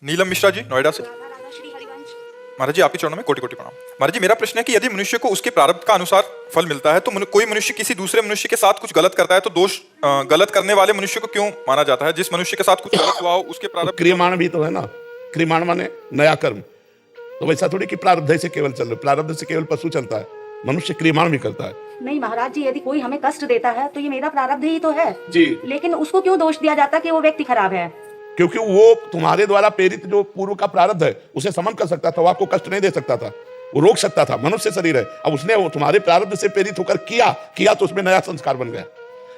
नीलम मिश्रा जी, नोएडा से। श्री हरिवंश। महाराज जी, आपके चरणों में कोटि कोटि प्रणाम। महाराज जी, मेरा प्रश्न है कि यदि मनुष्य को उसके प्रारब्ध का अनुसार फल मिलता है, तो कोई मनुष्य किसी दूसरे मनुष्य के साथ कुछ गलत करता है, तो दोष गलत करने वाले मनुष्य को क्यों माना जाता है? जिस मनुष्य के साथ कुछ गलत हुआ हो उसके तो प्रारब्ध क्रियमाण भी तो है ना। क्रियमाण माने नया कर्म। तो वैसा थोड़ी कि प्रारब्ध से केवल चल रहा है, प्रारब्ध से केवल पशु चलता है, मनुष्य क्रियमाण भी करता है। नहीं महाराज जी, यदि कोई हमें कष्ट देता है तो ये मेरा प्रारब्ध ही तो है जी। लेकिन उसको क्यों दोष दिया जाता कि वो व्यक्ति खराब है? क्योंकि वो तुम्हारे द्वारा प्रेरित जो पूर्व का प्रारब्ध है उसे समन कर सकता था, वो आपको कष्ट नहीं दे सकता था, वो रोक सकता था। मनुष्य शरीर है, अब उसने वो तुम्हारे प्रारब्ध से प्रेरित होकर किया तो उसमें नया संस्कार बन गया।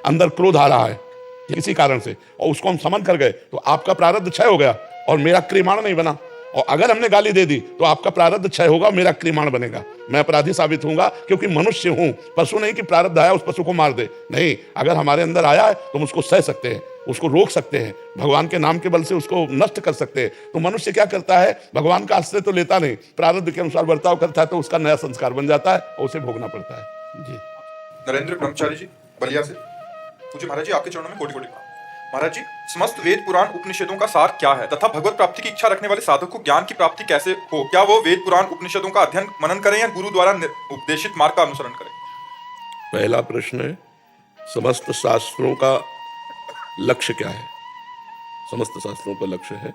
अंदर क्रोध आ रहा है किसी कारण से और उसको हम समन कर गए तो आपका प्रारब्ध क्षय हो गया और मेरा क्रियमाण नहीं बना। और अगर हमने गाली दे दी तो आपका प्रारब्ध क्षय होगा, मेरा क्रियमाण बनेगा, मैं अपराधी साबित होऊंगा क्योंकि मनुष्य हूं। पशु नहीं कि प्रारब्ध आया उस पशु को मार दे, नहीं। अगर हमारे अंदर आया है तो हम उसको सह सकते हैं, उसको रोक सकते हैं, भगवान के नाम के बल से उसको नष्ट कर सकते हैं। तो मनुष्य क्या करता है, भगवान का आश्रय तो लेता नहीं, प्रारब्ध के अनुसार बर्ताव करता है तो उसका नया संस्कार बन जाता है और उसे भोगना पड़ता है। जी। नरेंद्र ब्रह्मचारी जी, बलिया से। पूज्य महाराज जी, आपके चरणों में कोटि कोटि प्रणाम। महाराज जी, समस्त वेद पुराण उपनिषदों का सार क्या है तथा भगवत प्राप्ति की इच्छा रखने वाले साधक को ज्ञान की प्राप्ति कैसे हो? क्या वो वेद पुराण उपनिषदों का अध्ययन मनन करें या गुरु द्वारा उपदेशित मार्ग का अनुसरण करें? पहला प्रश्न है, समस्त शास्त्रों का लक्ष्य क्या है? समस्त शास्त्रों का लक्ष्य है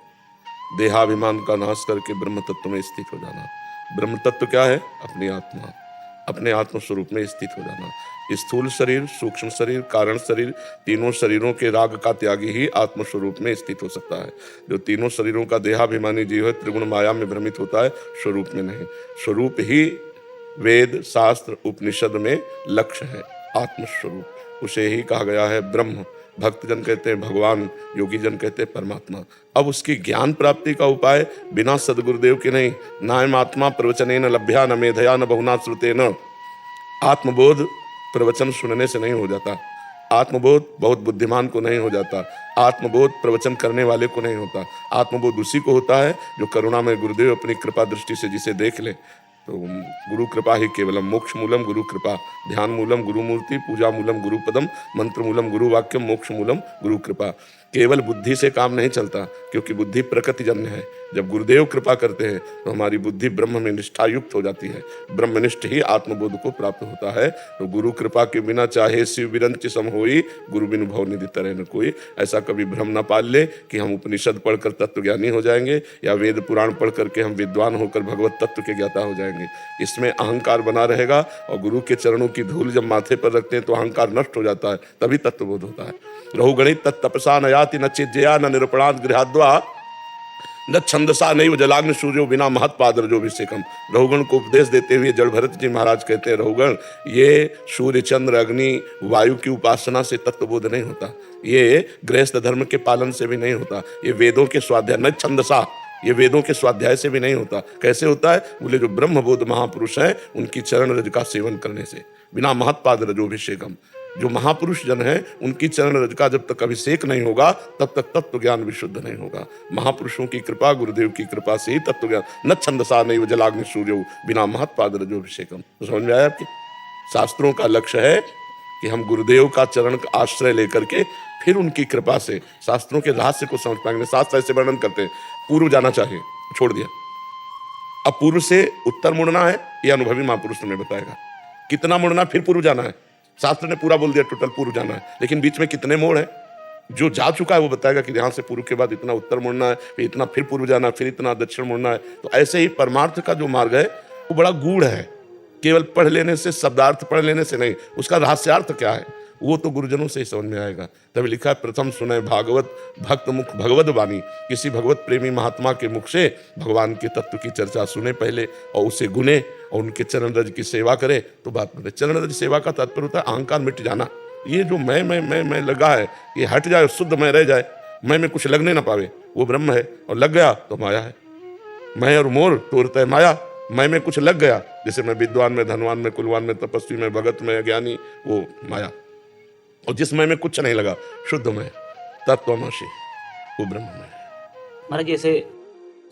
देहाभिमान का नाश करके ब्रह्म तत्व में स्थित हो जाना। ब्रह्म तत्व क्या है? अपनी आत्मा, अपने आत्म स्वरूप में स्थित हो जाना। स्थूल शरीर, सूक्ष्म शरीर, कारण शरीर, तीनों शरीरों के राग का त्यागी ही आत्म स्वरूप में स्थित हो सकता है। जो तीनों शरीरों का देहाभिमानी जीव है, त्रिगुण माया में भ्रमित होता है, स्वरूप में नहीं। स्वरूप ही वेद शास्त्र उपनिषद में लक्ष्य है, आत्मस्वरूप। उसे ही कहा गया है ब्रह्म। भक्तजन कहते हैं भगवान, योगी जन कहते हैं परमात्मा। अब उसकी ज्ञान प्राप्ति का उपाय बिना सदगुरुदेव के नहीं। नायम आत्मा प्रवचनेन लभ्या न मेधया न बहुना श्रुतेन। आत्मबोध प्रवचन सुनने से नहीं हो जाता, आत्मबोध बहुत बुद्धिमान को नहीं हो जाता, आत्मबोध प्रवचन करने वाले को नहीं होता। आत्मबोध उसी को होता है जो करुणा में गुरुदेव अपनी कृपा दृष्टि से जिसे देख ले। तो गुरु कृपा ही केवलम, मोक्ष मूलम गुरु कृपा, ध्यान मूलम गुरु मूर्ति, पूजा मूलम गुरु पदम, मंत्र मूलम गुरु वाक्यम, मोक्ष मूलम गुरु कृपा। केवल बुद्धि से काम नहीं चलता क्योंकि बुद्धि प्रकृतिजन्य है। जब गुरुदेव कृपा करते हैं तो हमारी बुद्धि ब्रह्म में निष्ठा युक्त हो जाती है, ब्रह्मनिष्ठ ही आत्मबोध को प्राप्त होता है। तो गुरु कृपा के बिना चाहे शिव विरंच सम होई, गुरु बिनु भव निधि तरह न कोई। ऐसा कभी भ्रम न पाल ले कि हम उपनिषद पढ़कर तत्वज्ञानी हो जाएंगे या वेद पुराण पढ़ करके हम विद्वान होकर भगवत तत्व के ज्ञाता हो जाएंगे। इसमें अहंकार बना रहेगा और गुरु के चरणों की धूल जब माथे पर रखते हैं तो अहंकार नष्ट हो जाता है, तभी तत्वबोध होता है। रहुगणित तत्तपसा न याति न चिज्जया न निरूपणात् गृहाद्वा न छंदसा नहीं वो जलाग्नि सूर्यो बिना महत्पादर अभिषेकम। रहुगण को उपदेश देते हुए जड़ भरत जी महाराज कहते हैं, रहुगण ये सूर्य चंद्र अग्नि वायु की उपासना से तत्वबोध नहीं होता, ये गृहस्थ धर्म के पालन से भी नहीं होता, ये वेदों के स्वाध्याय न छंदसा, ये वेदों के स्वाध्याय से भी नहीं होता। कैसे होता है? बोले जो ब्रह्मबोध महापुरुष हैं उनकी चरण रज का सेवन करने से, बिना महत्पाद रजोभिषेकम। जो महापुरुष जन है उनकी चरण रज का जब तक अभिषेक नहीं होगा तब तक तत्व ज्ञान विशुद्ध नहीं होगा। महापुरुषों की कृपा, गुरुदेव की कृपा से ही तत्व ज्ञान। न छंदसा नहीं जलाग्नि सूर्यो बिना महत्पाद रजोभिषेकम। तो समझ में आया आपकी? शास्त्रों का लक्ष्य है कि हम गुरुदेव का चरण का आश्रय लेकर के फिर उनकी कृपा से शास्त्रों के रहस्य को समझ पाएंगे। शास्त्र ऐसे वर्णन करते हैं, पूर्व जाना चाहिए, छोड़ दिया, अब पूर्व से उत्तर मुड़ना है, ये अनुभवी महापुरुष तुम्हें बताएगा। कितना मुड़ना, फिर पूर्व जाना है। शास्त्र ने पूरा बोल दिया टोटल पूर्व जाना है, लेकिन बीच में कितने मोड़ हैं जो जा चुका है वो बताएगा कि यहाँ से पूर्व के बाद इतना उत्तर मुड़ना है, फिर इतना फिर पूर्व जाना है, फिर इतना दक्षिण मुड़ना है। तो ऐसे ही परमार्थ का जो मार्ग है वो बड़ा गूढ़ है, केवल पढ़ लेने से, शब्दार्थ पढ़ लेने से नहीं, उसका रहस्यार्थ क्या है वो तो गुरुजनों से ही समझ में आएगा। तभी लिखा है, प्रथम सुने भागवत भक्त मुख भगवत वाणी। किसी भगवत प्रेमी महात्मा के मुख से भगवान के तत्व की चर्चा सुने पहले और उसे गुने और उनके चरण रज की सेवा करे तो बात बने। चरण रज सेवा का तात्पर्य होता है अहंकार मिट जाना। ये जो मैं लगा है ये हट जाए, शुद्ध मैं रह जाए, मैं में कुछ लगने ना पावे, वो ब्रह्म है। और लग गया तो माया है। मैं और मोर तोड़ता है माया, मैं में कुछ लग गया, जैसे मैं विद्वान में, धनवान में, कुलवान में, तपस्वी में, भगत में, ज्ञानी, वो माया। और जिस मैं में कुछ नहीं लगा, शुद्ध में, तत्वमसि, वो ब्रह्म में। महाराज जैसे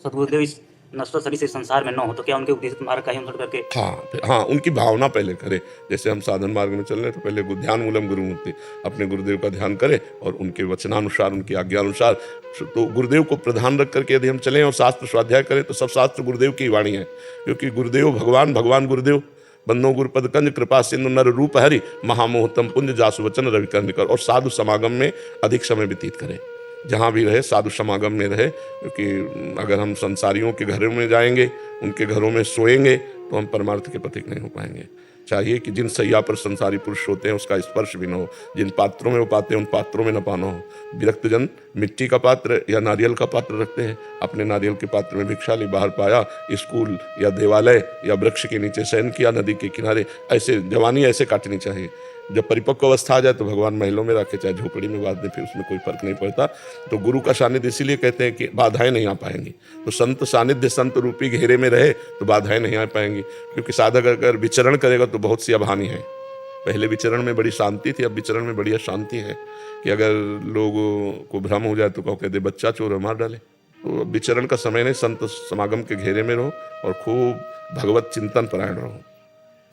सदगुरुदेव इस नश्वर शरीर से संसार में न हो, तो क्या उनके उपदेश मार्ग का ही अनुसरण करके? हाँ, उनकी भावना पहले करे। जैसे हम साधन मार्ग में चल रहे हैं तो पहले ध्यान मूलम गुरुमूर्ति, अपने गुरुदेव का ध्यान करें और उनके वचनानुसार, उनकी आज्ञानुसार, तो गुरुदेव को प्रधान रख करके यदि हम चलें और शास्त्र स्वाध्याय करें तो सब शास्त्र गुरुदेव की वाणी है, क्योंकि गुरुदेव भगवान, भगवान गुरुदेव। बंदो गुरुपद कंज कृपा सिंधु नर रूप हरि, महामोहतम पुंज जासु वचन रवि कर निकर। और साधु समागम में अधिक समय व्यतीत करें, जहाँ भी रहे साधु समागम में रहे, क्योंकि अगर हम संसारियों के घरों में जाएंगे, उनके घरों में सोएंगे तो हम परमार्थ के पथिक नहीं हो पाएंगे। चाहिए कि जिन सैया पर संसारी पुरुष होते हैं उसका स्पर्श भी न हो, जिन पात्रों में वो पाते हैं उन पात्रों में न पाना हो। विरक्त जन मिट्टी का पात्र या नारियल का पात्र रखते हैं, अपने नारियल के पात्र में भिक्षा ली, बाहर पाया स्कूल या देवालय या वृक्ष के नीचे शयन किया, नदी के किनारे। ऐसे जवानी ऐसे काटनी चाहिए। जब परिपक्व अवस्था आ जाए तो भगवान महलों में रखे, चाहे झोपड़ी में बांध दे, फिर उसमें कोई फर्क नहीं पड़ता। तो गुरु का सानिध्य इसीलिए कहते हैं कि बाधाएं नहीं आ पाएंगी। तो संत सानिध्य, संत रूपी घेरे में रहे तो बाधाएं नहीं आ पाएंगी, क्योंकि साधक अगर विचरण करेगा तो बहुत सी अभानी है। पहले विचरण में बड़ी शांति थी, अब विचरण में बड़ी अशांति है कि अगर लोगों को भ्रम हो जाए तो कहो कहते बच्चा चोर मार डाले। तो विचरण का समय नहीं, संत समागम के घेरे में रहो और खूब भगवत चिंतन परायण रहो।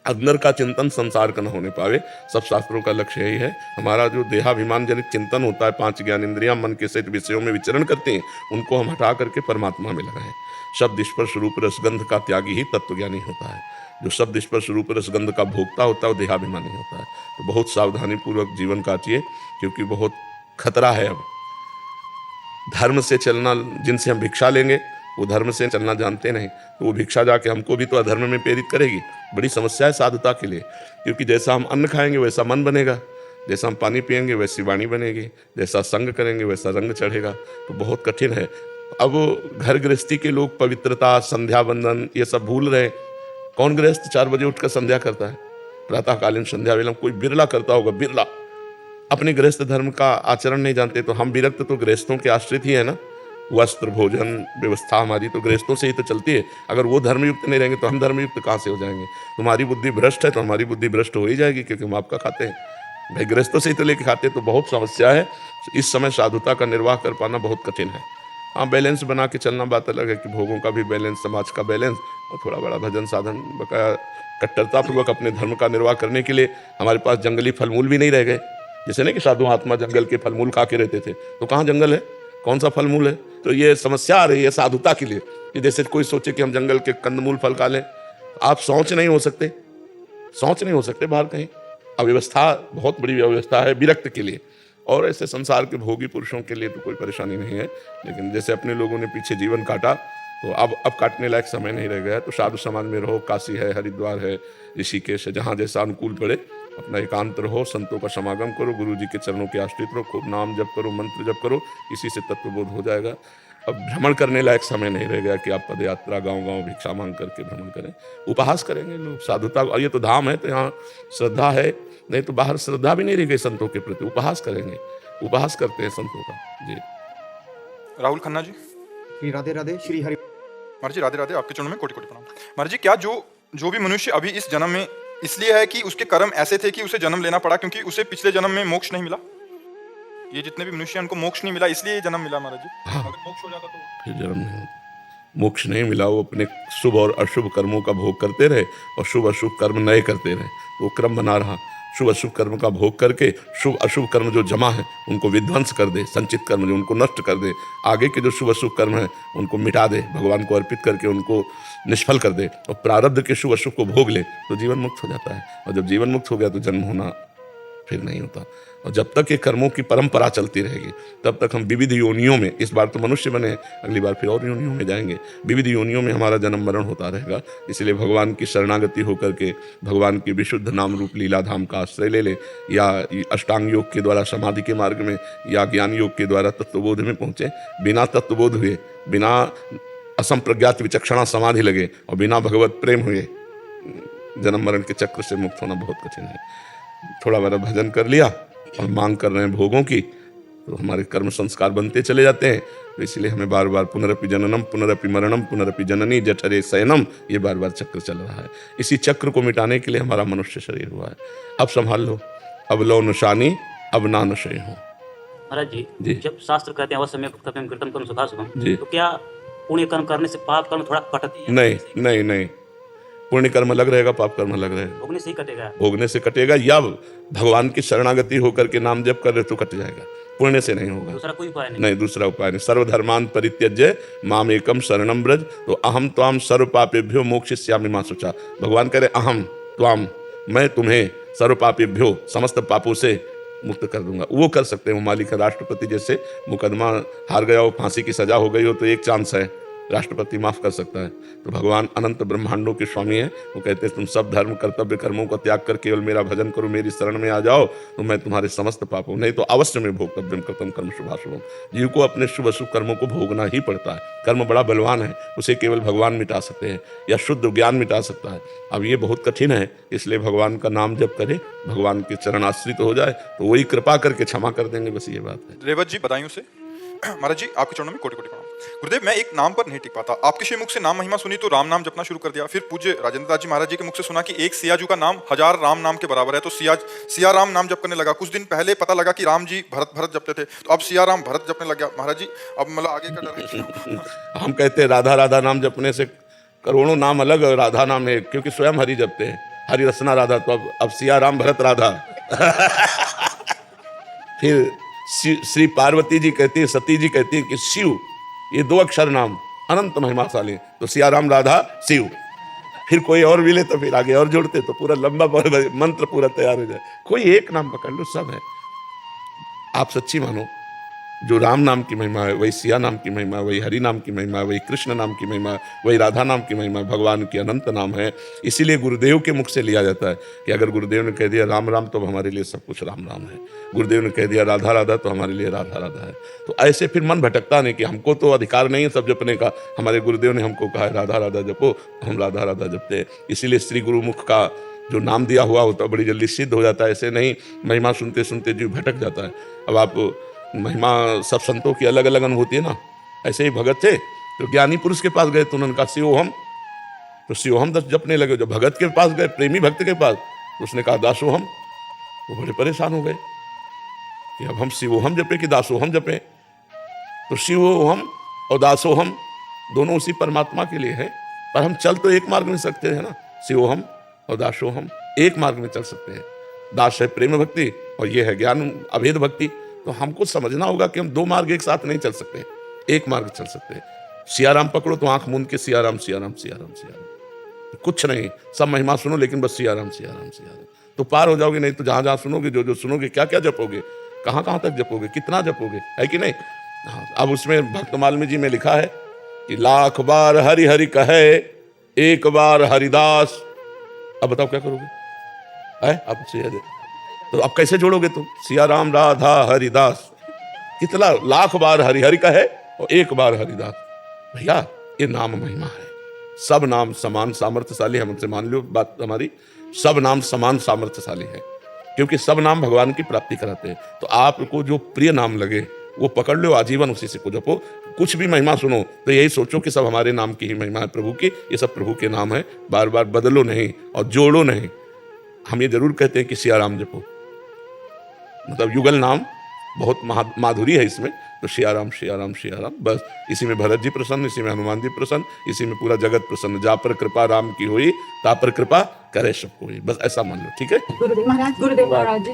अंदर का चिंतन संसार का न होने पावे, सब शास्त्रों का लक्ष्य यही है। हमारा जो देहाभिमान जनित चिंतन होता है, 5 ज्ञान इंद्रियां मन के सहित विषयों में विचरण करते हैं, उनको हम हटा करके परमात्मा में लगाएं। शब्द स्पर्श रूप रसगंध का त्यागी ही तत्वज्ञानी होता है। जो शब्द स्पर्श रूप रसगंध का भोक्ता होता है वो देहाभिमानी होता है। तो बहुत सावधानी पूर्वक जीवन काटिए, क्योंकि बहुत खतरा है। अब धर्म से चलना, जिनसे हम भिक्षा लेंगे वो धर्म से चलना जानते नहीं, तो वो भिक्षा जाके हमको भी तो अधर्म में प्रेरित करेगी। बड़ी समस्या है साधुता के लिए, क्योंकि जैसा हम अन्न खाएंगे वैसा मन बनेगा, जैसा हम पानी पिएंगे वैसी वाणी बनेगी, जैसा संग करेंगे वैसा रंग चढ़ेगा। तो बहुत कठिन है। अब घर गृहस्थी के लोग पवित्रता, संध्या बंदन ये सब भूल रहे। कौन गृहस्थ 4 बजे उठकर संध्या करता है? प्रातःकालीन संध्या वेला कोई बिरला करता होगा, बिरला। अपने गृहस्थ धर्म का आचरण नहीं जानते। तो हम विरक्त तो गृहस्थों के आश्रित ही है ना। वस्त्र, भोजन व्यवस्था हमारी तो गृहस्थों से ही तो चलती है। अगर वो धर्मयुक्त नहीं रहेंगे तो हम धर्मयुक्त कहाँ से हो जाएंगे? तुम्हारी बुद्धि भ्रष्ट है तो हमारी बुद्धि भ्रष्ट हो ही जाएगी, क्योंकि हम आपका खाते हैं। भाई गृहस्थों से ही तो लेके खाते हैं। तो बहुत समस्या है। इस समय साधुता का निर्वाह कर पाना बहुत कठिन है। हाँ, बैलेंस बना के चलना बात अलग है कि भोगों का भी बैलेंस, समाज का बैलेंस और थोड़ा बड़ा भजन साधन, बकाया कट्टरतापूर्वक अपने धर्म का निर्वाह करने के लिए हमारे पास जंगली फल मूल भी नहीं रह गए। जैसे नहीं कि साधु महात्मा जंगल के फल मूल खा के रहते थे, तो कहाँ जंगल है, कौन सा फल मूल है? तो ये समस्या आ रही है साधुता के लिए कि जैसे कोई सोचे कि हम जंगल के कंदमूल फल खा लें। आप शौच नहीं हो सकते, शौच नहीं हो सकते बाहर कहीं। अव्यवस्था बहुत बड़ी व्यवस्था है विरक्त के लिए, और ऐसे संसार के भोगी पुरुषों के लिए तो कोई परेशानी नहीं है। लेकिन जैसे अपने लोगों ने पीछे जीवन काटा, तो अब काटने लायक समय नहीं रह गया। तो साधु समाज में रहो, काशी है, हरिद्वार है, ऋषिकेश है, जहाँ जैसा अनुकूल पड़े अपना एकांत रहो, संतों का समागम करो, गुरु जी के चरणों के आश्रित रहो, खूब नाम जप करो, मंत्र जप करो, इसी से तत्वबोध हो जाएगा। अब भ्रमण करने लायक समय नहीं रह गया कि आप पद यात्रा गाँव-गाँव भिक्षा मांग करके भ्रमण करें। उपहास करेंगे लोग साधुता, और ये तो धाम है तो यहाँ श्रद्धा है, नहीं तो बाहर श्रद्धा भी नहीं रह गई संतों के प्रति। उपहास करेंगे, उपहास करते हैं संतों का। जी राहुल खन्ना जी, श्री राधे राधे, श्री हरि। महाराज जी राधे राधे, आपके चरणों में कोटि कोटि प्रणाम। महाराज जी, क्या जो भी मनुष्य अभी इस जन्म में इसलिए है कि उसके कर्म ऐसे थे कि उसे जन्म लेना पड़ा, क्योंकि उसे पिछले जन्म में मोक्ष नहीं मिला? ये जितने भी मनुष्य हैं उनको मोक्ष नहीं मिला, इसलिए ये जन्म मिला महाराज जी। हाँ, अगर मोक्ष हो जाता तो फिर जन्म नहीं होता। मोक्ष नहीं मिला, वो अपने शुभ और अशुभ कर्मों का भोग करते रहे और शुभ अशुभ कर्म नए करते रहे। वो क्रम बना रहा। शुभ अशुभ कर्म का भोग करके शुभ अशुभ कर्म जो जमा है उनको विध्वंस कर दे, संचित कर्म जो उनको नष्ट कर दे, आगे के जो शुभ अशुभ कर्म है उनको मिटा दे, भगवान को अर्पित करके उनको निष्फल कर दे और प्रारब्ध के शुभ अशुभ को भोग ले, तो जीवन मुक्त हो जाता है। और जब जीवन मुक्त हो गया तो जन्म होना फिर नहीं होता। और जब तक ये कर्मों की परंपरा चलती रहेगी तब तक हम विविध योनियों में, इस बार तो मनुष्य बने, अगली बार फिर और योनियों में जाएंगे, विविध योनियों में हमारा जन्म मरण होता रहेगा। इसलिए भगवान की शरणागति होकर के भगवान की विशुद्ध नाम रूप लीला धाम का आश्रय ले ले, या अष्टांग योग के द्वारा समाधि के मार्ग में या ज्ञान योग के द्वारा तत्वबोध में पहुँचे। बिना तत्वबोध हुए, बिना असंप्रज्ञात विचक्षणा समाधि लगे और बिना भगवत प्रेम हुए जन्म मरण के चक्र से मुक्त होना बहुत कठिन है। थोड़ा बड़ा भजन कर लिया और मांग कर रहे हैं भोगों की, तो हमारे कर्म संस्कार बनते चले जाते हैं। तो इसलिए हमें बार बार पुनरपि जननम पुनरपि मरणम पुनरपि जननी जठरे शयनम, ये बार बार चक्र चल रहा है। इसी चक्र को मिटाने के लिए हमारा मनुष्य शरीर हुआ है। अब संभाल लो, अब लो निशानी, अब ना नशे हो। महाराज जी, जब शास्त्र कहते हैं अवश्य में कृतम कृतम कर्म सुखा सुखम, जी। तो क्या पुण्य कर्म करने से पाप कर्म थोड़ा कटती है। नहीं नहीं नहीं, पुण्य कर्म अलग रहेगा, पाप कर्म अलग रहेगा। भोगने से ही कटेगा। भोगने से कटेगा, या भगवान की शरणागति होकर के नाम जप कर रहे तो कट जाएगा, पुण्य से नहीं होगा। दूसरा कोई उपाय नहीं। नहीं, दूसरा उपाय नहीं। सर्वधर्मान परित्यज्य माम एकम शरणम ब्रज, तो अहम त्वाम सर्व पापेभ्यो मोक्षयिष्यामि मा शुचा। भगवान कह रहे अहम त्वाम, मैं तुम्हें सर्व पापेभ्यो समस्त पापों से मुक्त कर दूंगा। वो कर सकते हैं, वो मालिक है। राष्ट्रपति जैसे मुकदमा हार गया हो, फांसी की सजा हो गई हो, तो एक चांस है, राष्ट्रपति माफ कर सकता है। तो भगवान अनंत ब्रह्मांडों के स्वामी हैं, वो कहते हैं तुम सब धर्म कर्तव्य कर्मों का त्याग कर केवल मेरा भजन करो, मेरी शरण में आ जाओ, तो मैं तुम्हारे समस्त पापों, नहीं तो अवश्य में भोक्तव्यम कृतं कर्म शुभाशुभम। जीव को अपने शुभ अशुभ कर्मों को भोगना ही पड़ता है। कर्म बड़ा बलवान है, उसे केवल भगवान मिटा सकते हैं, या शुद्ध ज्ञान मिटा सकता है। अब ये बहुत कठिन है, इसलिए भगवान का नाम जप करे, भगवान के चरण आश्रित हो जाए, तो वही कृपा करके क्षमा कर देंगे, बस ये बात है। रेवत जी बधाइयों से। महाराज जी आपके चरणों में कोटि कोटि प्रणाम। गुरुदेव मैं एक नाम पर नहीं टिक पाता, आपके श्री मुख से नाम महिमा सुनी तो राम नाम जपना शुरू कर दिया। फिर पूज्य राजेंद्र दास जी महाराज जी के मुख से सुना कि एक सियाजू का नाम 1000 राम नाम के बराबर है, तो सिया राम नाम जप करने लगा। कुछ दिन पहले पता लगा कि राम जी भरत जपते थे, तो अब सिया राम भरत जपने लग गया। महाराज जी अब मतलब आगे का डर है। हम कहते हैं राधा राधा नाम जपने से करोड़ों नाम अलग, राधा नाम है, क्योंकि स्वयं हरि जपते हैं, हरि रसना राधा, तो अब सिया राम भरत राधा। फिर श्री पार्वती जी कहती है, सती जी कहती है कि शिव, ये 2 अक्षर नाम अनंत महिमाशाली, तो सिया राम राधा शिव। फिर कोई और मिले तो फिर आगे और जोड़ते, तो पूरा लंबा मंत्र पूरा तैयार हो जाए। कोई एक नाम पकड़ लो, सब है। आप सच्ची मानो, जो राम नाम की महिमा है, वही सिया नाम की महिमा, वही हरि नाम की महिमा, वही कृष्ण नाम की महिमा, वही राधा नाम की महिमा, भगवान के अनंत नाम है। इसीलिए गुरुदेव के मुख से लिया जाता है कि अगर गुरुदेव ने कह दिया राम राम, तो हमारे लिए सब कुछ राम राम है। गुरुदेव ने कह दिया राधा राधा, तो हमारे लिए राधा राधा है। तो ऐसे फिर मन भटकता नहीं कि हमको तो अधिकार नहीं है सब जपने का, हमारे गुरुदेव ने हमको कहा है राधा राधा जपो, हम राधा राधा जपते हैं। इसीलिए श्री गुरुमुख का जो नाम दिया हुआ होता है बड़ी जल्दी सिद्ध हो जाता है। ऐसे नहीं महिमा सुनते सुनते जीव भटक जाता है। अब आप महिमा सब संतों की अलग अलग अनुभूति है ना, ऐसे ही भगत थे तो ज्ञानी पुरुष के पास गए तो उन्होंने कहा शिवोहम, तो शिवोहम जपने लगे। जब भगत के पास गए, प्रेमी भक्त के पास, तो उसने कहा दासोहम। वो बड़े परेशान हो गए कि अब हम शिवोहम जपे कि दासोहम जपे। तो शिवोहम और दासोहम दोनों उसी परमात्मा के लिए है, पर हम चल तो एक मार्ग में सकते हैं ना, शिवोहम और दासोहम एक मार्ग में चल सकते हैं। दास है प्रेम भक्ति और ये है ज्ञान अभेद भक्ति। तो हमको समझना होगा कि हम 2 मार्ग एक साथ नहीं चल सकते, एक मार्ग चल सकते हैं। सियाराम पकड़ो तो आंख मूंद के सियाराम सियाराम सियाराम सियाराम, कुछ नहीं, सब महिमा सुनो, लेकिन बस सियाराम सियाराम सियाराम, तो पार हो जाओगे। नहीं तो जहां जहां सुनोगे, जो जो सुनोगे, क्या क्या जपोगे, कहां कहां तक जपोगे, कितना जपोगे, है कि नहीं। हाँ, अब उसमें भक्तमालिनी जी में लिखा है कि 1,00,000 बार हरि हरि कहे, 1 बार हरिदास। अब बताओ क्या करोगे, है अब से तो अब कैसे जोड़ोगे तुम, सिया राम राधा हरिदास, कितना 1,00,000 बार हरि हरि कहे और 1 बार हरिदास। भैया ये नाम महिमा है। सब नाम समान सामर्थ्यशाली है। हमसे मान लो बात हमारी, सब नाम समान सामर्थ्यशाली है, क्योंकि सब नाम भगवान की प्राप्ति कराते हैं। तो आपको जो प्रिय नाम लगे वो पकड़ लो, आजीवन उसी से को जपो। कुछ भी महिमा सुनो तो यही सोचो कि सब हमारे नाम की ही महिमा है, प्रभु की, ये सब प्रभु के नाम है। बार बार बदलो नहीं और जोड़ो नहीं। हम ये जरूर कहते हैं कि सिया राम जपो, मतलब युगल नाम बहुत माधुरी है इसमें। तो सिया राम सिया राम सिया राम, बस इसी में भरत जी प्रसन्न, इसी में हनुमान जी प्रसन्न, इसी में पूरा जगत प्रसन्न। जा पर कृपा राम की हुई, ता पर कृपा करे सबको हुई, बस ऐसा मान लो, ठीक है। गुरुदेव महाराज जी,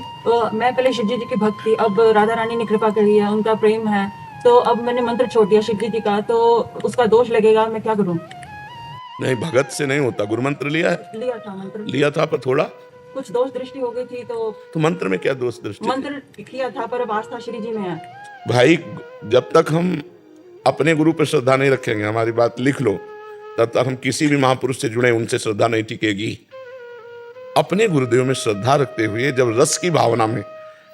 मैं पहले शिव जी की भक्त थी, अब राधा रानी ने कृपा करी है, उनका प्रेम है, तो अब मैंने मंत्र छोड़ दिया शिव जी का, तो उसका दोष लगेगा, मैं क्या करूं। नहीं, भगत से नहीं होता। गुरु मंत्र लिया है, लिया था मंत्र, लिया था, पर थोड़ा कुछ दोष दृष्टि हो गई थी। तो मंत्र में क्या दोष दृष्टि, मंत्र किया था पर अब आस्था श्री जी में है। भाई जब तक हम अपने गुरु पर श्रद्धा नहीं रखेंगे, हमारी बात लिख लो, तब तक हम किसी भी महापुरुष से जुड़े उनसे श्रद्धा नहीं टिकेगी। अपने गुरुदेव में श्रद्धा रखते हुए, जब रस की भावना में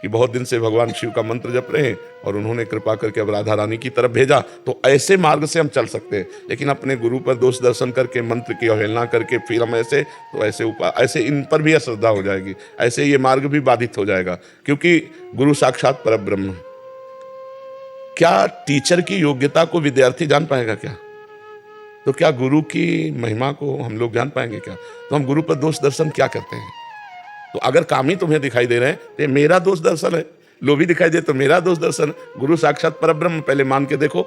कि बहुत दिन से भगवान शिव का मंत्र जप रहे हैं और उन्होंने कृपा करके अब राधा रानी की तरफ भेजा, तो ऐसे मार्ग से हम चल सकते हैं। लेकिन अपने गुरु पर दोष दर्शन करके, मंत्र की अवहेलना करके फिर हम ऐसे, तो ऐसे इन पर भी अश्रद्धा हो जाएगी, ऐसे ये मार्ग भी बाधित हो जाएगा। क्योंकि गुरु साक्षात परब्रह्म है। क्या टीचर की योग्यता को विद्यार्थी जान पाएगा क्या? तो क्या गुरु की महिमा को हम लोग जान पाएंगे क्या? तो हम गुरु पर दोष दर्शन क्या करते हैं? तो अगर कामी तुम्हें दिखाई दे रहे हैं तो मेरा दोष दर्शन है, लोभी दिखाई दे तो मेरा दोष दर्शन। गुरु साक्षात परब्रह्म, पहले मान के देखो।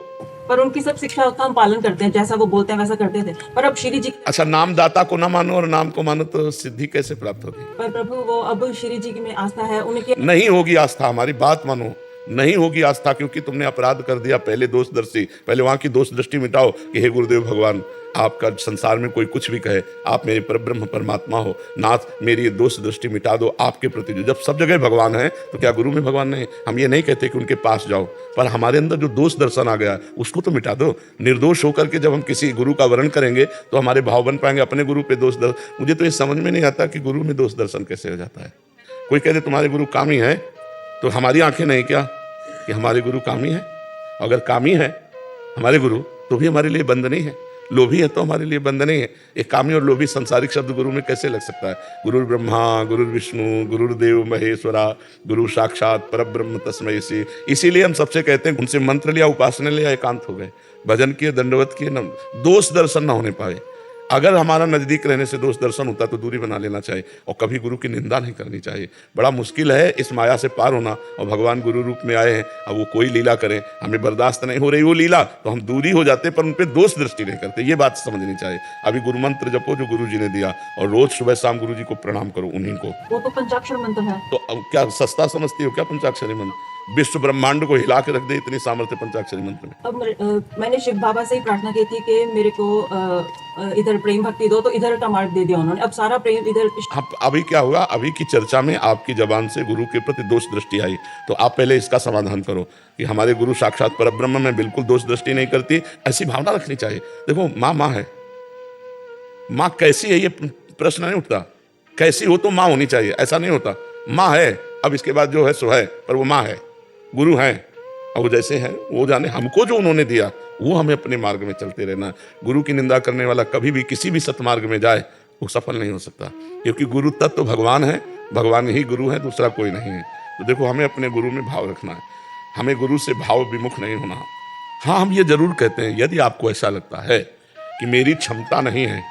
पर उनकी सब शिक्षा का हम पालन करते हैं, जैसा वो बोलते हैं वैसा करते थे। पर अब श्री जी, अच्छा, नामदाता को ना मानो और नाम को मानो तो सिद्धि कैसे प्राप्त होगी? पर प्रभु वो अब श्री जी में आस्था है उनके। नहीं होगी आस्था, हमारी बात मानो, नहीं होगी आस्था, क्योंकि तुमने अपराध कर दिया। पहले दोष दृष्टि, पहले वहां की दोष दृष्टि मिटाओ कि हे गुरुदेव भगवान, आपका संसार में कोई कुछ भी कहे, आप मेरे परब्रह्म परमात्मा हो, नाथ मेरी ये दोष दृष्टि मिटा दो आपके प्रति। जब सब जगह भगवान है तो क्या गुरु में भगवान नहीं? हम ये नहीं कहते कि उनके पास जाओ, पर हमारे अंदर जो दोष दर्शन आ गया उसको तो मिटा दो। निर्दोष होकर के जब हम किसी गुरु का वर्ण करेंगे तो हमारे भाव बन पाएंगे। अपने गुरु पे दोष दर्शन, मुझे तो ये समझ में नहीं आता कि गुरु में दोष दर्शन कैसे हो जाता है। कोई कहते तुम्हारे गुरु कामी है, तो हमारी आंखें नहीं क्या कि हमारे गुरु कामी है? अगर कामी है हमारे गुरु तो भी हमारे लिए बंद नहीं है, लोभी है तो हमारे लिए बंद नहीं है। एक कामी और लोभी संसारिक शब्द गुरु में कैसे लग सकता है? गुरु ब्रह्मा, गुरु विष्णु, गुरुदेव महेश्वरा, गुरु साक्षात परब्रह्म तस्मै श्री। इसीलिए हम सबसे कहते हैं उनसे मंत्र लिया, उपासना लिया, एकांत हो गए, भजन किए, दंडवत किए, न दोष दर्शन ना होने पाए। अगर हमारा नजदीक रहने से दोष दर्शन होता तो दूरी बना लेना चाहिए और कभी गुरु की निंदा नहीं करनी चाहिए। बड़ा मुश्किल है इस माया से पार होना, और भगवान गुरु रूप में आए हैं, अब वो कोई लीला करें, हमें बर्दाश्त नहीं हो रही वो लीला तो हम दूरी हो जाते, पर उन पर दोष दृष्टि नहीं करते। ये बात समझनी चाहिए। अभी गुरु मंत्र जपो जो गुरु जी ने दिया, और रोज सुबह शाम गुरु जी को प्रणाम करो, उन्हीं को। वो तो पंचाक्षर मंत्र है। तो अब क्या सस्ता समझती हो क्या पंचाक्षरी मंत्र? विश्व ब्रह्मांड को हिला के रख दे इतनी सामर्थ्य पंचाक्षरी मंत्र में। अब मैंने शिव बाबा से ही प्रार्थना की थी कि मेरे को इधर प्रेम भक्ति दो, तो इधर का मार्ग दे दिया उन्होंने। अब सारा प्रेम इधर। हाँ, अभी क्या हुआ, अभी की चर्चा में आपकी जबान से गुरु के प्रति दोष दृष्टि आई, तो आप पहले इसका समाधान करो कि हमारे गुरु साक्षात परब्रह्म में बिल्कुल दोष दृष्टि नहीं करती, ऐसी भावना रखनी चाहिए। देखो माँ है, माँ कैसी है ये प्रश्न नहीं उठता, कैसी हो तो माँ होनी चाहिए, ऐसा नहीं होता। माँ है, अब इसके बाद जो है सो है, पर वो माँ है, गुरु हैं, और वो जैसे हैं वो जाने। हमको जो उन्होंने दिया वो हमें अपने मार्ग में चलते रहना। गुरु की निंदा करने वाला कभी भी किसी भी सतमार्ग में जाए वो सफल नहीं हो सकता, क्योंकि गुरु तत्व तो भगवान है, भगवान ही गुरु है, दूसरा कोई नहीं है। तो देखो हमें अपने गुरु में भाव रखना है, हमें गुरु से भाव विमुख नहीं होना। हाँ, हम ये जरूर कहते हैं यदि आपको ऐसा लगता है कि मेरी क्षमता नहीं है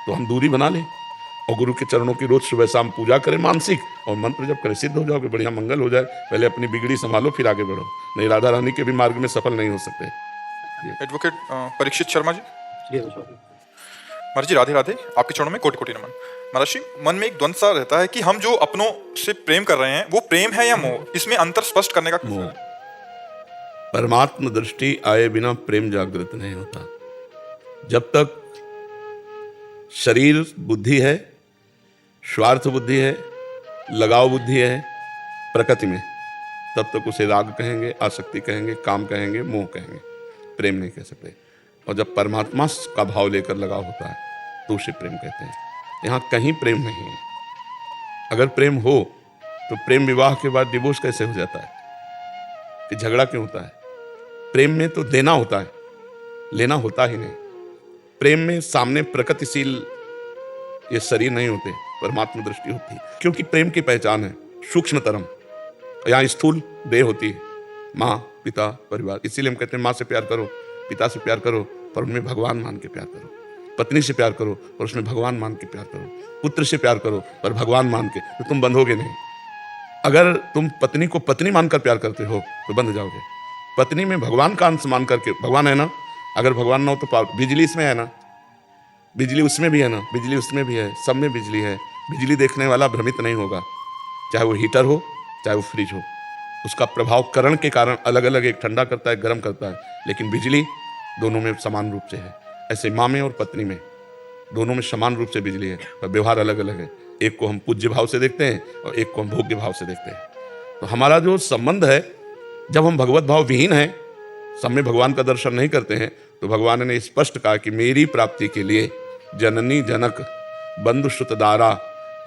तो हम दूरी बना लें और गुरु के चरणों की रोज सुबह शाम पूजा करें मानसिक, और मंत्र जब करें, सिद्ध हो जाओगे, बढ़िया मंगल हो जाए। पहले अपनी बिगड़ी संभालो फिर आगे बढ़ो, नहीं राधा रानी के भी मार्ग में सफल नहीं हो सकते। एडवोकेट परीक्षित शर्मा जी। महाराज जी राधे राधे, आपके चरणों में कोटि कोटि नमन। महाराज जी, मन में एक द्वंद सा रहता है कि हम जो अपनों से प्रेम कर रहे हैं वो प्रेम है या मोह, इसमें अंतर स्पष्ट करने का। मोह, परमात्म दृष्टि आए बिना प्रेम जागृत नहीं होता। जब तक शरीर बुद्धि है, स्वार्थ बुद्धि है, लगाव बुद्धि है प्रकृति में, तब तक उसे राग कहेंगे, आसक्ति कहेंगे, काम कहेंगे, मोह कहेंगे, प्रेम नहीं कह सकते। और जब परमात्मा का भाव लेकर लगाव होता है तो उसे प्रेम कहते हैं। यहाँ कहीं प्रेम नहीं है। अगर प्रेम हो तो प्रेम विवाह के बाद डिवोर्स कैसे हो जाता है, कि झगड़ा क्यों होता है? प्रेम में तो देना होता है, लेना होता ही नहीं। प्रेम में सामने प्रकृतिशील ये शरीर नहीं होते, परमात्मा दृष्टि होती है, क्योंकि प्रेम की पहचान है सूक्ष्मतरम। यहाँ स्थूल देह होती है, माँ पिता परिवार, इसीलिए हम कहते हैं माँ से प्यार करो, पिता से प्यार करो, पर उनमें भगवान मान के प्यार करो। पत्नी से प्यार करो और उसमें भगवान मान के प्यार करो। पुत्र से प्यार करो पर भगवान मान के, तो तुम बंधोगे नहीं। अगर तुम पत्नी को पत्नी मानकर प्यार करते हो तो बंध जाओगे। पत्नी में भगवान का अंश मान करके, भगवान है ना, अगर भगवान ना हो तो बिजली इसमें है ना, बिजली उसमें भी है ना, बिजली उसमें भी है, सब में बिजली है। बिजली देखने वाला भ्रमित नहीं होगा, चाहे वो हीटर हो चाहे वो फ्रिज हो। उसका प्रभाव करण के कारण अलग अलग, एक ठंडा करता है, गर्म करता है, लेकिन बिजली दोनों में समान रूप से है। ऐसे माँ में और पत्नी में दोनों में समान रूप से बिजली है, पर व्यवहार अलग अलग है। एक को हम पूज्य भाव से देखते हैं और एक को हम भोग्य भाव से देखते हैं। तो हमारा जो संबंध है, जब हम भगवत भाव विहीन हैं, सब में भगवान का दर्शन नहीं करते हैं, तो भगवान ने स्पष्ट कहा कि मेरी प्राप्ति के लिए जननी जनक बंधु श्रुतदारा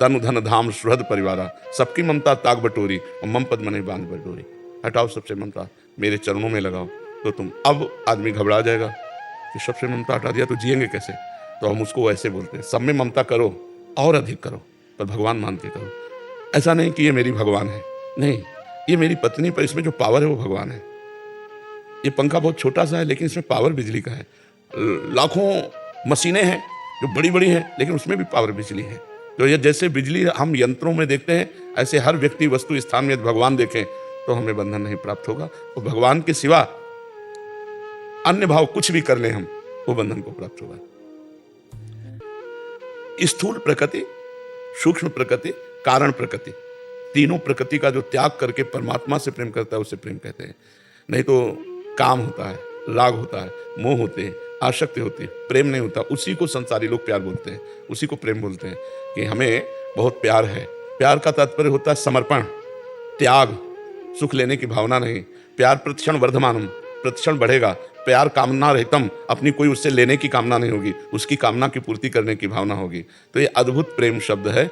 तनु धन धाम सुहृद परिवारा, सबकी ममता ताक बटोरी और मम पद मने बांध बटोरी। हटाओ सबसे ममता, मेरे चरणों में लगाओ। तो तुम, अब आदमी घबरा जाएगा कि सबसे ममता हटा दिया तो जिएंगे कैसे, तो हम उसको ऐसे बोलते हैं, सब में ममता करो और अधिक करो, पर भगवान मान के करो। ऐसा नहीं कि ये मेरी भगवान है, नहीं, ये मेरी पत्नी, पर इसमें जो पावर है वो भगवान है। ये पंखा बहुत छोटा सा है लेकिन इसमें पावर बिजली का है। लाखों मशीनें हैं जो बड़ी बड़ी हैं, लेकिन उसमें भी पावर बिजली है। तो ये जैसे बिजली हम यंत्रों में देखते हैं, ऐसे हर व्यक्ति वस्तु स्थान में भगवान देखें तो हमें बंधन नहीं प्राप्त होगा। और भगवान के सिवा अन्य भाव कुछ भी कर लें हम, वो बंधन को प्राप्त होगा। स्थूल प्रकृति, सूक्ष्म प्रकृति, कारण प्रकृति, तीनों प्रकृति का जो त्याग करके परमात्मा से प्रेम करता है उसे प्रेम कहते हैं। नहीं तो काम होता है, राग होता है, मोह होते हैं, आसक्ति होती है, प्रेम नहीं होता। उसी को संसारी लोग प्यार बोलते हैं, उसी को प्रेम बोलते हैं कि हमें बहुत प्यार है। प्यार का तात्पर्य होता है समर्पण, त्याग, सुख लेने की भावना नहीं। प्यार प्रतिक्षण वर्धमानम, प्रतिक्षण बढ़ेगा। प्यार कामना रहितम, अपनी कोई उससे लेने की कामना नहीं होगी, उसकी कामना की पूर्ति करने की भावना होगी। तो ये अद्भुत प्रेम शब्द है।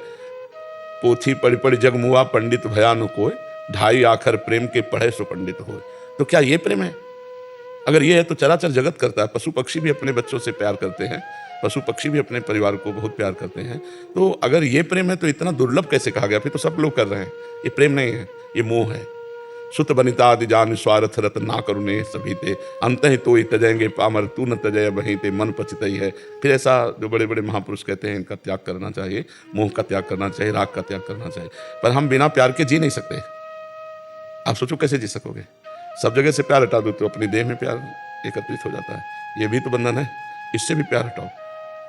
पोथी पढ़ी पढ़ी जग मुआ, पंडित भया न कोय, ढाई आखर प्रेम के पढ़े सो पंडित होए। तो क्या ये प्रेम है? अगर ये है तो चराचर जगत करता है। पशु पक्षी भी अपने बच्चों से प्यार करते हैं, पशु पक्षी भी अपने परिवार को बहुत प्यार करते हैं। तो अगर ये प्रेम है तो इतना दुर्लभ कैसे कहा गया? फिर तो सब लोग कर रहे हैं। ये प्रेम नहीं है, ये मोह है। सुत बनिता आदि जान स्वार्थ रत ना करुणे सभी ते, अंत ही तो ही तजेंगे पामर तू न तजय वहीं ते, मन पचितई है। फिर ऐसा जो बड़े बड़े महापुरुष कहते हैं, इनका त्याग करना चाहिए, मोह का त्याग करना चाहिए, राग का त्याग करना चाहिए। पर हम बिना प्यार के जी नहीं सकते। आप सोचो कैसे जी सकोगे? सब जगह से प्यार हटा दो तो अपनी देह में प्यार एकत्रित हो जाता है। ये भी तो बंधन है, इससे भी प्यार हटाओ।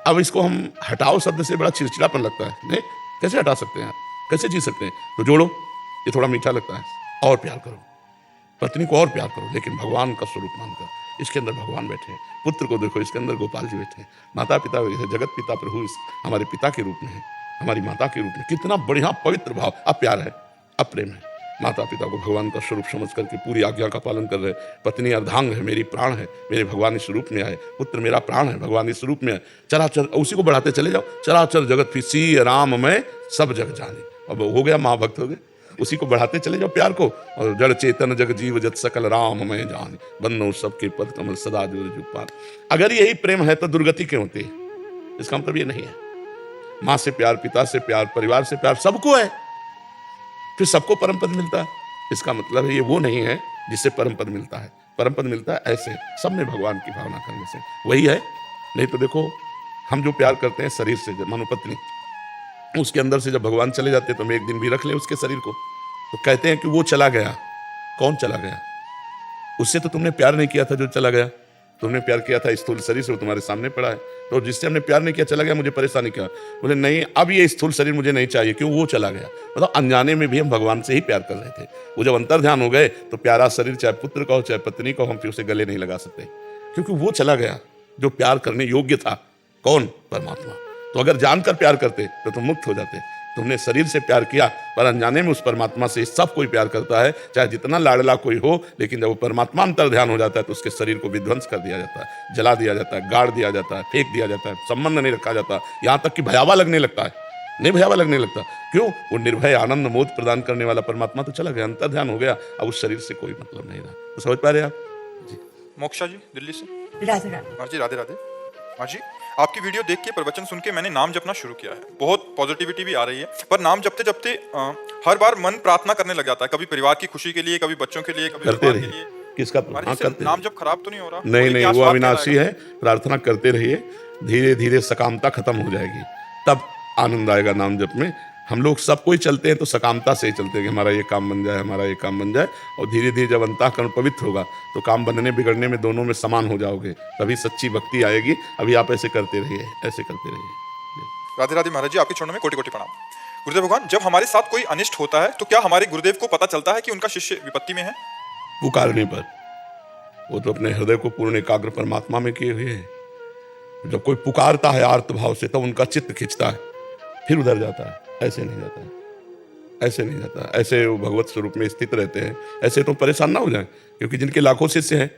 अब इसको हम हटाओ शब्द से बड़ा चिड़चिड़ापन लगता है। नहीं, कैसे हटा सकते हैं? कैसे जी सकते हैं? तो जोड़ो, ये थोड़ा मीठा लगता है। और प्यार करो, पत्नी को और प्यार करो, लेकिन भगवान का स्वरूप मानकर। इसके अंदर भगवान बैठे हैं। पुत्र को देखो, इसके अंदर गोपाल जी बैठे हैं। माता पिता जगत पिता प्रभु इस हमारे पिता के रूप में है, हमारी माता के रूप में। कितना बढ़िया पवित्र भाव। अब प्यार है, अब प्रेम है। माता पिता को भगवान का स्वरूप समझ करके पूरी आज्ञा का पालन कर रहे। पत्नी अर्धांग है, मेरी प्राण है, मेरे भगवान इस रूप में आए। पुत्र मेरा प्राण है, भगवान इस रूप में आए। चराचर उसी को बढ़ाते चले जाओ। चराचर जगत फिसी राम में सब जग जाने। अब हो गया, महाभक्त हो गए। उसी को बढ़ाते चले जाओ प्यार को। और जड़ चेतन जग जीव जत सकल राम मैं जान, बन्नो सबके पद कमल सदा जोर जो पार। अगर यही प्रेम है तो दुर्गति क्यों होती है? इसका मतलब ये नहीं है। माँ से प्यार, पिता से प्यार, परिवार से प्यार, सबको है, फिर सबको परम पद मिलता है। इसका मतलब है ये वो नहीं है जिससे परम पद मिलता है। परम पद मिलता है ऐसे सब में भगवान की भावना करने से, वही है। नहीं तो देखो, हम जो प्यार करते हैं शरीर से, मानो पत्नी, उसके अंदर से जब भगवान चले जाते हैं तो हम एक दिन भी रख ले उसके शरीर को, तो कहते हैं कि वो चला गया। कौन चला गया? उससे तो तुमने प्यार नहीं किया था जो चला गया। तुमने प्यार किया था स्थूल शरीर से, वो तुम्हारे सामने पड़ा है। तो जिससे हमने प्यार नहीं किया चला गया, मुझे परेशानी क्या? बोले नहीं, अब ये स्थूल शरीर मुझे नहीं चाहिए, क्यों? वो चला गया। मतलब अनजाने में भी हम भगवान से ही प्यार कर रहे थे। वो जब अंतर ध्यान हो गए तो प्यारा शरीर, चाहे पुत्र का हो चाहे पत्नी का हो, हम फिर उसे गले नहीं लगा सकते, क्योंकि वो चला गया जो प्यार करने योग्य था। कौन? परमात्मा। तो अगर जानकर प्यार करते तो तुम मुक्त हो जाते। तुमने शरीर से प्यार किया, पर अनजाने में उस परमात्मा से सब कोई प्यार करता है, चाहे जितना लाडला कोई हो। लेकिन जब वो परमात्मा अंतर ध्यान हो जाता है तो उसके शरीर को विध्वंस कर दिया जाता है, जला दिया जाता है, गाड़ दिया जाता है, फेंक दिया जाता है, संबंध नहीं रखा जाता। यहाँ तक कि भयावह लगने लगता है। नहीं, भयावह लगने लगता। क्यों? वो निर्भय आनंद मोद प्रदान करने वाला परमात्मा तो चला गया, अंतर ध्यान हो गया। अब उस शरीर से कोई मतलब नहीं रहा। तो समझ पा रहे आप जी? मोक्षा जी दिल्ली से। राधे राधे। माँ जी राधे राधे। माँ जी, आपकी वीडियो देख के, प्रवचन सुन के मैंने नाम जपना शुरू किया है। बहुत पॉजिटिविटी भी आ रही है, पर नाम जपते जपते हर बार मन प्रार्थना करने लग जाता है। कभी परिवार की खुशी के लिए, कभी बच्चों के लिए, कभी करते भगवान के रहिए। लिए। किसका? हमारे हाँ, इससे करते नाम जब खराब तो नहीं हो रहा? नहीं बोले नहीं, क्या वो स्वाद अविनाशी क्या है। प्रार्थना करते रहिए, धीरे धीरे सकामता खत्म हो जाएगी, तब आनंद आएगा नाम जप में। हम लोग सब कोई चलते हैं तो सकामता से ही चलते हैं कि हमारा ये काम बन जाए, हमारा ये काम बन जाए। और धीरे धीरे जब अंतःकरण पवित्र होगा तो काम बनने बिगड़ने में दोनों में समान हो जाओगे, तभी सच्ची भक्ति आएगी। अभी आप ऐसे करते रहिए, ऐसे करते रहिए। राधे राधे महाराज जी, आपके चरणों में कोटि कोटि प्रणाम। गुरुदेव भगवान, जब हमारे साथ कोई अनिष्ट होता है तो क्या हमारे गुरुदेव को पता चलता है कि उनका शिष्य विपत्ति में है? पुकारने पर। वो तो अपने हृदय को पूर्ण एकाग्र परमात्मा में किए हुए हैं। जब कोई पुकारता है आर्त भाव से, तब उनका चित्त खिंचता है, फिर उधर जाता है। ऐसे नहीं जाता है, ऐसे नहीं जाता। ऐसे वो भगवत स्वरूप में स्थित रहते हैं। ऐसे तो परेशान ना हो जाए, क्योंकि जिनके लाखों शिष्य हैं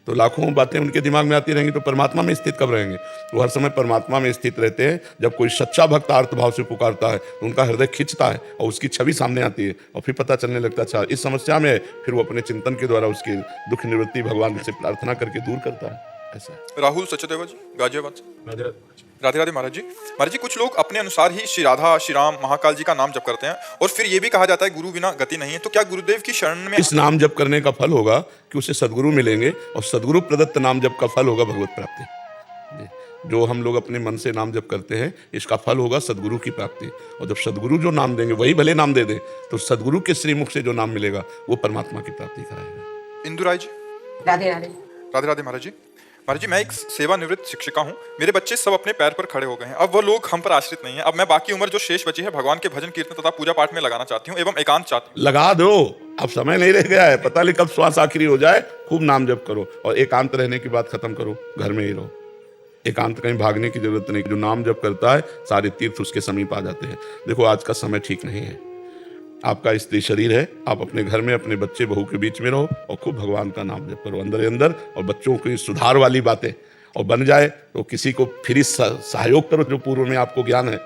तो लाखों बातें उनके दिमाग में आती रहेंगी, तो परमात्मा में स्थित कब रहेंगे? वो हर समय परमात्मा में स्थित रहते हैं। जब कोई सच्चा भक्त आर्त भाव से पुकारता है तो उनका हृदय खिंचता है और उसकी छवि सामने आती है, और फिर पता चलने लगता है अच्छा इस समस्या में, फिर वो अपने चिंतन के द्वारा उसकी दुख निवृत्ति भगवान से प्रार्थना करके दूर करता है। ऐसा है। राहुल सचदेवा जी, गाजियाबाद से। राधे राधे महाराज जी। महाराज जी, कुछ लोग अपने अनुसार ही श्री राधा, श्री राम, महाकाल जी का नाम जप करते हैं, और फिर ये भी कहा जाता है गुरु बिना गति नहीं है। तो क्या गुरुदेव की शरण में इस नाम जप करने का फल होगा कि उसे सदगुरु मिलेंगे, और सदगुरु प्रदत्त नाम जप का फल होगा भगवत प्राप्ति। जो हम लोग अपने मन से नाम जप करते हैं, इसका फल होगा सदगुरु की प्राप्ति। और जब सदगुरु जो नाम देंगे, वही भले नाम दे दे, तो सदगुरु के श्रीमुख से जो नाम मिलेगा वो परमात्मा की प्राप्ति कराएगा। इंदु राय जी। राधे राधे। राधे राधे महाराज जी। महाराज जी, मैं एक सेवानिवृत्त शिक्षिका हूँ। मेरे बच्चे सब अपने पैर पर खड़े हो गए हैं। अब वो लोग हम पर आश्रित नहीं है। अब मैं बाकी उम्र जो शेष बची है भगवान के भजन कीर्तन तथा पूजा पाठ में लगाना चाहती हूँ एवं एकांत चाहती हूँ। लगा दो, अब समय नहीं रह गया है, पता नहीं कब श्वास आखिरी हो जाए। खूब नाम जप करो और एकांत रहने की बात खत्म करो, घर में ही रहो। एकांत कहीं भागने की जरूरत नहीं। जो नाम जप करता है सारे तीर्थ उसके समीप आ जाते हैं। देखो आज का समय ठीक नहीं है। आपका स्त्री शरीर है, आप अपने घर में अपने बच्चे बहू के बीच में रहो और खूब भगवान का नाम जप करो अंदर ही अंदर। और बच्चों की सुधार वाली बातें और बन जाए तो किसी को फ्री सहयोग करो। जो पूर्व में आपको ज्ञान है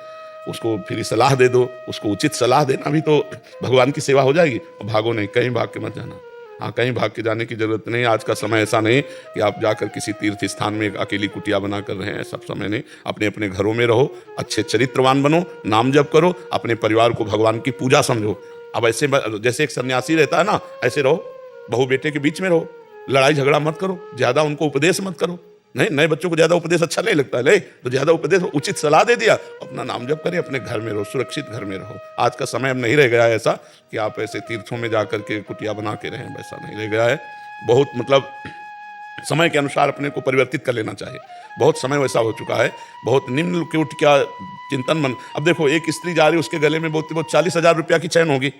उसको फ्री सलाह दे दो, उसको उचित सलाह देना भी तो भगवान की सेवा हो जाएगी। और भागो नहीं, कहीं भाग के मत जाना। हाँ, कहीं भाग के जाने की जरूरत नहीं। आज का समय ऐसा नहीं कि आप जाकर किसी तीर्थ स्थान में अकेली कुटिया बना कर रहे हैं, सब समय नहीं। अपने अपने घरों में रहो, अच्छे चरित्रवान बनो, नाम जप करो, अपने परिवार को भगवान की पूजा समझो। अब ऐसे जैसे एक सन्यासी रहता है ना, ऐसे रहो, बहू बेटे के बीच में रहो, लड़ाई झगड़ा मत करो, ज्यादा उनको उपदेश मत करो। नहीं, नए बच्चों को ज्यादा उपदेश अच्छा नहीं लगता है, ले तो ज्यादा उपदेश, उचित सलाह दे दिया, अपना नाम जप करें, अपने घर में रहो, सुरक्षित घर में रहो। आज का समय अब नहीं रह गया है ऐसा कि आप ऐसे तीर्थों में जाकर के कुटिया बना के रहें, वैसा नहीं रह गया है। बहुत मतलब समय के अनुसार अपने को परिवर्तित कर लेना चाहिए। बहुत समय वैसा हो चुका है, बहुत निम्न कोटि का चिंतन मन। अब देखो एक स्त्री जा रही है, उसके गले में बहुत 40,000 रुपया की चैन होगी,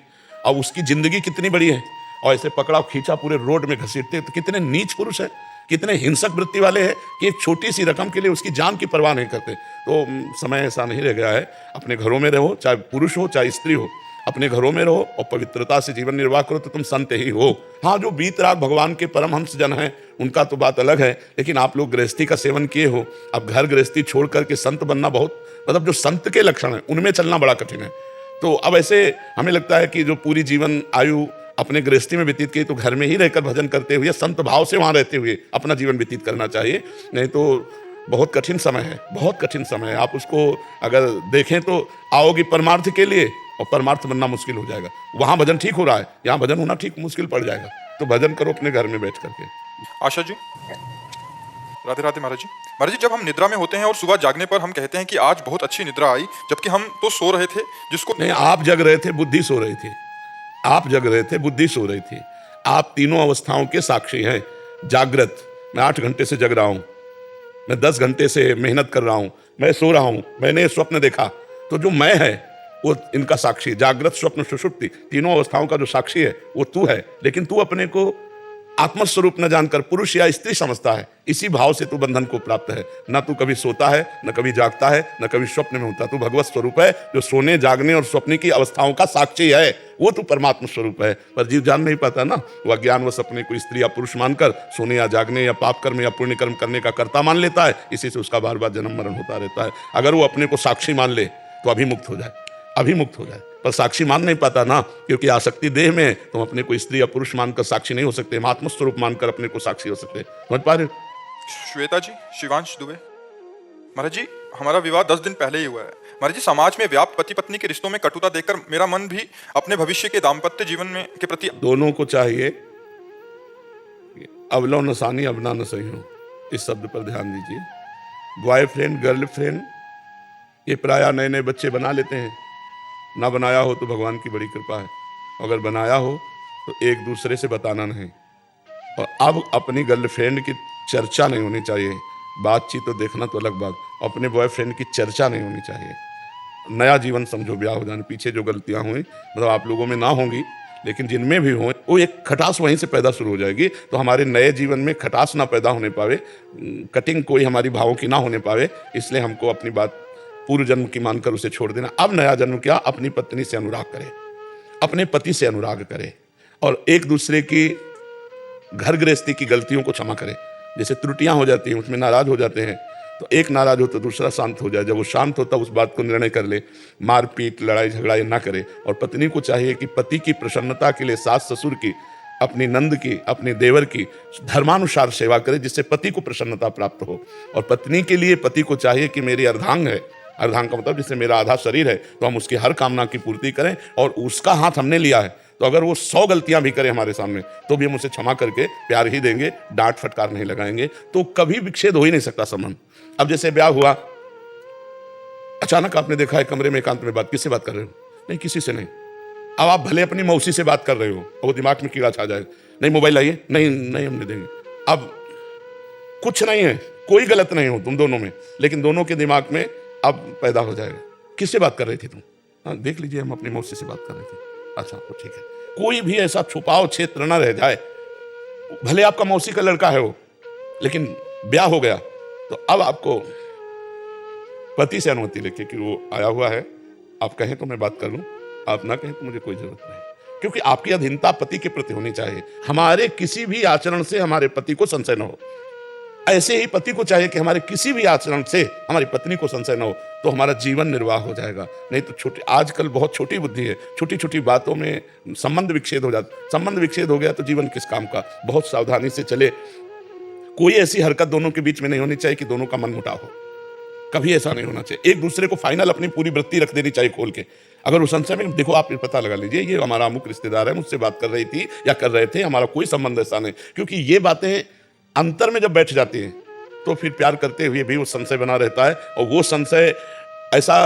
अब उसकी जिंदगी कितनी बड़ी है, और ऐसे पकड़ा खींचा पूरे रोड में घसीटते। तो कितने नीच पुरुष हैं, कितने हिंसक वृत्ति वाले हैं कि एक छोटी सी रकम के लिए उसकी जान की परवाह नहीं करते। तो समय ऐसा नहीं रह गया है। अपने घरों में रहो, चाहे पुरुष हो चाहे स्त्री हो, अपने घरों में रहो और पवित्रता से जीवन निर्वाह करो, तो तुम संत ही हो। हाँ, जो बीतराग भगवान के परमहंस जन हैं उनका तो बात अलग है, लेकिन आप लोग गृहस्थी का सेवन किए हो। अब घर गृहस्थी छोड़ करके संत बनना बहुत, मतलब जो संत के लक्षण है उनमें चलना बड़ा कठिन है। तो अब ऐसे हमें लगता है कि जो पूरी जीवन आयु अपने गृहस्थी में व्यतीत की, तो घर में ही रहकर भजन करते हुए संत भाव से वहां रहते हुए अपना जीवन व्यतीत करना चाहिए। नहीं तो बहुत कठिन समय है, बहुत कठिन समय है। आप उसको अगर देखें तो आओगी परमार्थ के लिए, और परमार्थ बनना मुश्किल हो जाएगा। वहां भजन ठीक हो रहा है, यहाँ भजन होना ठीक मुश्किल पड़ जाएगा। तो भजन करो अपने घर में बैठ करके। आशा जी, राधे राधे महाराज जी। महाराज जी, जब हम निद्रा में होते हैं और सुबह जागने पर हम कहते हैं कि आज बहुत अच्छी निद्रा आई, जबकि हम तो सो रहे थे, जिसको नहीं, आप जग रहे थे, बुद्धि सो रही थी। आप जग रहे थे, बुद्धि सो रही थी। आप तीनों अवस्थाओं के साक्षी हैं। जागृत, मैं 8 घंटे से जग रहा हूं, मैं 10 घंटे से मेहनत कर रहा हूं, मैं सो रहा हूं, मैंने स्वप्न देखा। तो जो मैं है वो इनका साक्षी। जागृत, स्वप्न, सुषुप्ति, तीनों अवस्थाओं का जो साक्षी है वो तू है। लेकिन तू अपने को आत्मस्वरूप न जानकर पुरुष या स्त्री समझता है। इसी भाव से तू बंधन को प्राप्त है। न तू कभी सोता है, न कभी जागता है, न कभी स्वप्न में होता। तू भगवत स्वरूप है जो सोने, जागने और स्वप्न की अवस्थाओं का साक्षी है। वो तू परमात्मा स्वरूप है। पर जीव जान नहीं पाता ना, वह ज्ञानवश अपने को स्त्री या पुरुष मानकर सोने या जागने या पाप कर्म या पुण्य कर्म करने का कर्ता मान लेता है। इसी से उसका बार बार जन्म मरण होता रहता है। अगर वो अपने को साक्षी मान ले तो अभिमुक्त हो जाए, अभिमुक्त हो जाए। पर साक्षी मान नहीं पाता ना, क्योंकि आसक्ति देह में है। तुम अपने को स्त्री या पुरुष मानकर साक्षी नहीं हो सकते, हम आत्मस्वरूप मानकर अपने को साक्षी हो सकते। समझ पा रहे हो? श्वेता जी, शिवांश दुबे। महाराज जी, हमारा विवाह 10 दिन पहले ही हुआ है। महाराज जी, समाज में व्याप्त पति पत्नी के रिश्तों में कटुता देखकर मेरा मन भी अपने भविष्य के दाम्पत्य जीवन में के प्रति। दोनों को चाहिए अवलो न सानी अवना न सही हो, इस शब्द पर ध्यान दीजिए। बॉयफ्रेंड गर्लफ्रेंड ये प्रायः नए नए बच्चे बना लेते हैं। ना बनाया हो तो भगवान की बड़ी कृपा है, अगर बनाया हो तो एक दूसरे से बताना नहीं। और अब अपनी गर्लफ्रेंड की चर्चा नहीं होनी चाहिए। बातचीत तो देखना तो अलग बात, अपने बॉयफ्रेंड की चर्चा नहीं होनी चाहिए। नया जीवन समझो, ब्याह हो जाने पीछे जो गलतियां हुई, मतलब आप लोगों में ना होंगी, लेकिन जिनमें भी हो, वो एक खटास वहीं से पैदा शुरू हो जाएगी। तो हमारे नए जीवन में खटास ना पैदा होने पावे, कटिंग कोई हमारी भावों की ना होने पावे, इसलिए हमको अपनी बात पूर्व जन्म की मानकर उसे छोड़ देना। अब नया जन्म क्या, अपनी पत्नी से अनुराग करे, अपने पति से अनुराग करे, और एक दूसरे की घर गृहस्थी की गलतियों को क्षमा करे। जैसे त्रुटियां हो जाती हैं, उसमें नाराज हो जाते हैं, तो एक नाराज हो तो दूसरा शांत हो जाए। जब वो शांत होता उस बात को निर्णय कर ले, मारपीट लड़ाई झगड़ा ना करे। और पत्नी को चाहिए कि पति की प्रसन्नता के लिए सास ससुर की, अपनी नंद की, अपने देवर की धर्मानुसार सेवा करे, जिससे पति को प्रसन्नता प्राप्त हो। और पत्नी के लिए पति को चाहिए कि मेरी अर्धांग है, अर्धांग का मतलब जिससे मेरा आधा शरीर है, तो हम उसकी हर कामना की पूर्ति करें। और उसका हाथ हमने लिया है, तो अगर वो 100 गलतियां भी करे हमारे सामने, तो भी हम उसे क्षमा करके प्यार ही देंगे, डांट फटकार नहीं लगाएंगे। तो कभी विच्छेद हो ही नहीं सकता संबंध। अब जैसे ब्याह हुआ, अचानक आपने देखा है कमरे में एकांत में बात, किससे बात कर रहे हो? नहीं, किसी से नहीं। अब आप भले अपनी मौसी से बात कर रहे हो, और वो दिमाग में कीड़ा छा जाए, नहीं मोबाइल लाइए, नहीं नहीं हम नहीं देंगे। अब कुछ नहीं है, कोई गलत नहीं हो तुम दोनों में, लेकिन दोनों के दिमाग में अब पैदा हो जाएगा। किससे बात कर रही थी तुम? हाँ देख लीजिए, हम अपनी मौसी से बात कर रहे थे। अच्छा तो ठीक है, कोई भी ऐसा छुपाव क्षेत्र न रह जाए। भले आपका मौसी का लड़का है वो, लेकिन ब्याह हो गया तो अब आपको पति से अनुमति लेके कि वो आया हुआ है, आप कहें तो मैं बात कर लूं, आप ना कहें तो मुझे कोई जरूरत नहीं, क्योंकि आपकी अधीनता पति के प्रति होनी चाहिए। हमारे किसी भी आचरण से हमारे पति को संशय न हो, ऐसे ही पति को चाहिए कि हमारे किसी भी आचरण से हमारी पत्नी को संशय न हो, तो हमारा जीवन निर्वाह हो जाएगा। नहीं तो छोटी, आजकल बहुत छोटी बुद्धि है, छोटी छोटी बातों में संबंध विच्छेद हो जाता। संबंध विच्छेद हो गया तो जीवन किस काम का। बहुत सावधानी से चले, कोई ऐसी हरकत दोनों के बीच में नहीं होनी चाहिए कि दोनों का मन मुटाव हो, कभी ऐसा नहीं होना चाहिए। एक दूसरे को फाइनल अपनी पूरी वृत्ति रख देनी चाहिए खोल के। अगर उस संशय में, देखो आप पता लगा लीजिए ये हमारा अमुक रिश्तेदार है, मुझसे बात कर रही थी या कर रहे थे, हमारा कोई संबंध ऐसा नहीं, क्योंकि ये बातें अंतर में जब बैठ जाती हैं तो फिर प्यार करते हुए भी वो संशय बना रहता है, और वो संशय ऐसा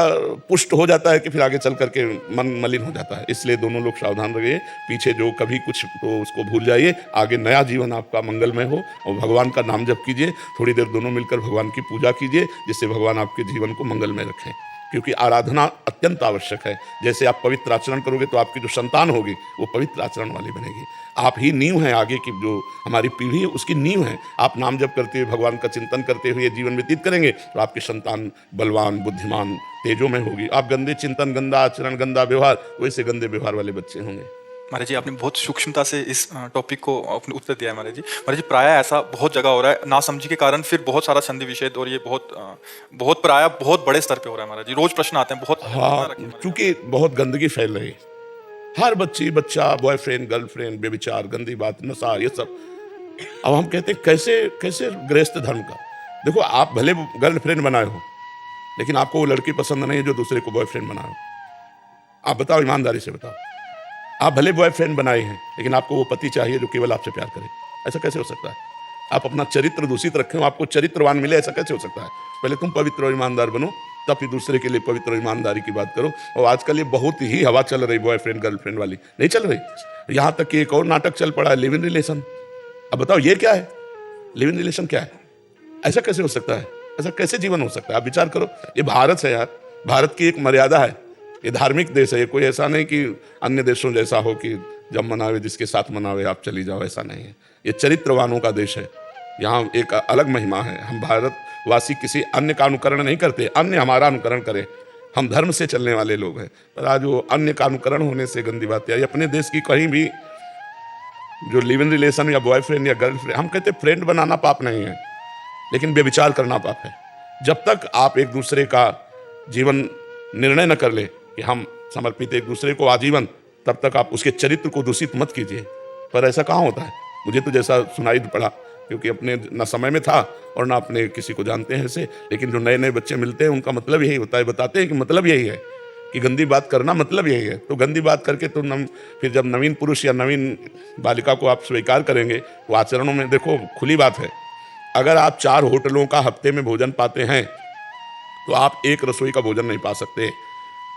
पुष्ट हो जाता है कि फिर आगे चल करके मन मलिन हो जाता है। इसलिए दोनों लोग सावधान रहिए, पीछे जो कभी कुछ तो उसको भूल जाइए, आगे नया जीवन आपका मंगलमय हो, और भगवान का नाम जप कीजिए, थोड़ी देर दोनों मिलकर भगवान की पूजा कीजिए, जिससे भगवान आपके जीवन को मंगलमय रखें, क्योंकि आराधना अत्यंत आवश्यक है। जैसे आप पवित्र आचरण करोगे तो आपकी जो संतान होगी वो पवित्र आचरण वाली बनेगी। आप ही नींव हैं, आगे की जो हमारी पीढ़ी है उसकी नींव है। आप नाम जप करते हुए, भगवान का चिंतन करते हुए जीवन व्यतीत करेंगे तो आपकी संतान बलवान, बुद्धिमान, तेजो में होगी। आप गंदे चिंतन, गंदा आचरण, गंदा व्यवहार, वैसे गंदे व्यवहार वाले बच्चे होंगे। महाराज जी, आपने बहुत सूक्ष्मता से इस टॉपिक को अपने उत्तर दिया है महाराज जी। महाराज जी, प्रायः ऐसा बहुत जगह हो रहा है, नासमझी के कारण फिर बहुत सारा संधि विच्छेद, और ये बहुत प्रायः बहुत बड़े स्तर पे हो रहा है महाराज जी। रोज प्रश्न आते हैं बहुत। हाँ, क्योंकि बहुत गंदगी फैल रही है। हर बच्चा, बॉयफ्रेंड, गर्लफ्रेंड, बेविचार, गंदी बात, नशा, ये सब। अब हम कहते हैं कैसे गृहस्थ धर्म का। देखो, आप भले गर्लफ्रेंड बनाए हो, लेकिन आपको वो लड़की पसंद नहीं है जो दूसरे को बॉयफ्रेंड बनाए हो। आप बताओ, ईमानदारी से बताओ। आप भले बॉयफ्रेंड बनाए हैं, लेकिन आपको वो पति चाहिए जो केवल आपसे प्यार करे। ऐसा कैसे हो सकता है? आप अपना चरित्र दूषित रखें, आपको चरित्रवान मिले, ऐसा कैसे हो सकता है? पहले तुम पवित्र और ईमानदार बनो, तब फिर दूसरे के लिए पवित्र और ईमानदारी की बात करो। और आजकल ये बहुत ही हवा चल रही बॉयफ्रेंड गर्लफ्रेंड वाली, नहीं चल रही। यहाँ तक कि एक और नाटक चल पड़ा है, लिव इन रिलेशन। अब बताओ ये क्या है? लिव इन रिलेशन क्या है? ऐसा कैसे हो सकता है? ऐसा कैसे जीवन हो सकता है? आप विचार करो। ये भारत है यार, भारत की एक मर्यादा है, ये धार्मिक देश है। ये कोई ऐसा नहीं कि अन्य देशों जैसा हो कि जब मनावे जिसके साथ मनावे आप चली जाओ, ऐसा नहीं है। ये चरित्रवानों का देश है, यहाँ एक अलग महिमा है। हम भारतवासी किसी अन्य का अनुकरण नहीं करते, अन्य हमारा अनुकरण करे। हम धर्म से चलने वाले लोग हैं, पर आज वो अन्य का अनुकरण होने से गंदी बात आई। अपने देश की कहीं भी जो लिव इन रिलेशन या बॉयफ्रेंड या गर्लफ्रेंड, हम कहते फ्रेंड बनाना पाप नहीं है, लेकिन बेविचार करना पाप है। जब तक आप एक दूसरे का जीवन निर्णय न कर ले कि हम समर्पित एक दूसरे को आजीवन, तब तक आप उसके चरित्र को दूषित मत कीजिए। पर ऐसा कहाँ होता है? मुझे तो जैसा सुनाई पड़ा, क्योंकि अपने न समय में था और ना अपने किसी को जानते हैं ऐसे, लेकिन जो नए नए बच्चे मिलते हैं उनका मतलब यही होता है, बताते हैं कि मतलब यही है कि गंदी बात करना मतलब यही है। तो गंदी बात करके तो फिर जब नवीन पुरुष या नवीन बालिका को आप स्वीकार करेंगे तो आचरणों में देखो, खुली बात है, अगर आप 4 होटलों का हफ्ते में भोजन पाते हैं तो आप एक रसोई का भोजन नहीं पा सकते।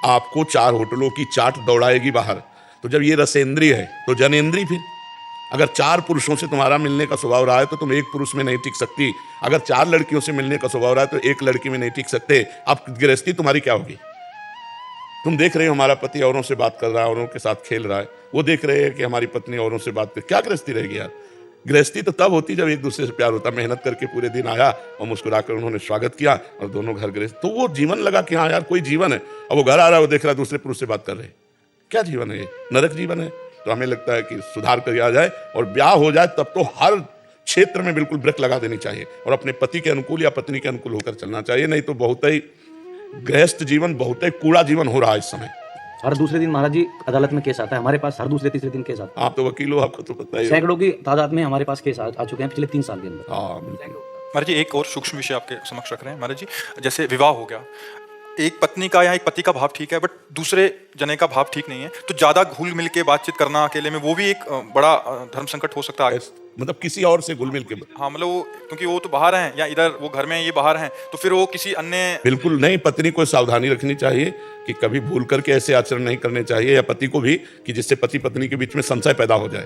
आपको 4 होटलों की चाट दौड़ाएगी बाहर। तो जब ये रसेंद्रिय है तो जनेंद्रिय। फिर अगर 4 पुरुषों से तुम्हारा मिलने का स्वभाव रहा है तो तुम एक पुरुष में नहीं टिक सकती। अगर 4 लड़कियों से मिलने का स्वभाव रहा है तो एक लड़की में नहीं टिक सकते। अब गृहस्थी तुम्हारी क्या होगी? तुम देख रहे हो हमारा पति औरों से बात कर रहा है, औरों के साथ खेल रहा है, वो देख रहे हैं कि हमारी पत्नी औरों से बात कर, क्या गृहस्थी रहेगी यार? गृहस्थी तो तब होती जब एक दूसरे से प्यार होता। मेहनत करके पूरे दिन आया और मुस्कुराकर उन्होंने स्वागत किया और दोनों घर गृहस्थ, तो वो जीवन लगा कि हाँ यार कोई जीवन है। अब वो घर आ रहा है, वो देख रहा है दूसरे पुरुष से बात कर रहे हैं, क्या जीवन है ये? नरक जीवन है। तो हमें लगता है कि सुधार कर आ जाए और ब्याह हो जाए, तब तो हर क्षेत्र में बिल्कुल ब्रेक लगा देनी चाहिए और अपने पति के अनुकूल या पत्नी के अनुकूल होकर चलना चाहिए। नहीं तो बहुत ही गृहस्थ जीवन, बहुत ही कूड़ा जीवन हो रहा है इस समय। हर दूसरे दिन महाराज जी अदालत में केस आता है हमारे पास, हर दूसरे तीसरे दिन केस आता है। आप तो वकील हो, आपको तो पता ही। सैकड़ों की तादाद में हमारे पास केस आ चुके हैं पिछले 3 साल के अंदर। हाँ बिल्कुल। महाराज जी, एक और सूक्ष्म विषय आपके समक्ष रख रहे हैं महाराज जी। जैसे विवाह हो गया, एक पत्नी का या एक पति का भाव ठीक है, बट दूसरे जने का भाव ठीक नहीं है, तो ज्यादा घुल मिल के बातचीत करना अकेले में, वो भी एक बड़ा धर्म संकट हो सकता है। मतलब किसी और से घुल मिल के, हाँ मतलब वो, क्योंकि वो तो बाहर हैं या इधर वो घर में ये बाहर हैं, तो फिर वो किसी अन्य। बिल्कुल नहीं, पत्नी को सावधानी रखनी चाहिए कि कभी भूल करके ऐसे आचरण नहीं करने चाहिए, या पति को भी, कि जिससे पति पत्नी के बीच में संशय पैदा हो जाए।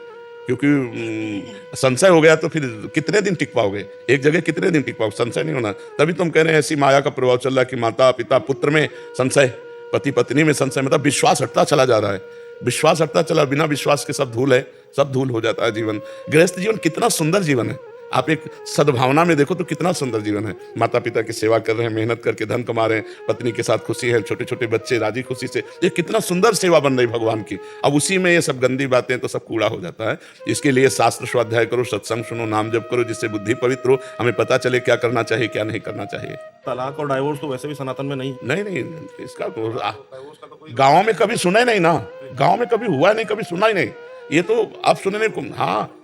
क्योंकि संशय हो गया तो फिर कितने दिन टिक पाओगे, एक जगह कितने दिन टिक पाओगे, संशय नहीं होना। तभी तुम कह रहे हैं ऐसी माया का प्रभाव चल रहा है कि माता पिता पुत्र में संशय, पति पत्नी में संशय, मतलब विश्वास हटता चला जा रहा है, विश्वास हटता चला, बिना विश्वास के सब धूल है, सब धूल हो जाता है जीवन। गृहस्थ जीवन कितना सुंदर जीवन है, आप एक सद्भावना में देखो तो कितना सुंदर जीवन है। माता पिता की सेवा कर रहे हैं, मेहनत करके धन कमा रहे हैं, पत्नी के साथ खुशी है, छोटे छोटे बच्चे राजी खुशी से, ये कितना सुंदर सेवा बन रही भगवान की। अब उसी में ये सब गंदी बातें तो सब कूड़ा हो जाता है। इसके लिए शास्त्र स्वाध्याय करो, सत्संग सुनो, नाम जप करो, जिससे बुद्धि पवित्र हो, हमें पता चले क्या करना चाहिए क्या नहीं करना चाहिए। तलाक और डाइवोर्स तो वैसे भी सनातन में नहीं। नहीं, इसका गाँव में कभी सुना ही नहीं ना, गाँव में कभी हुआ नहीं, कभी सुना ही नहीं, ये तो आप सुनने को। हाँ,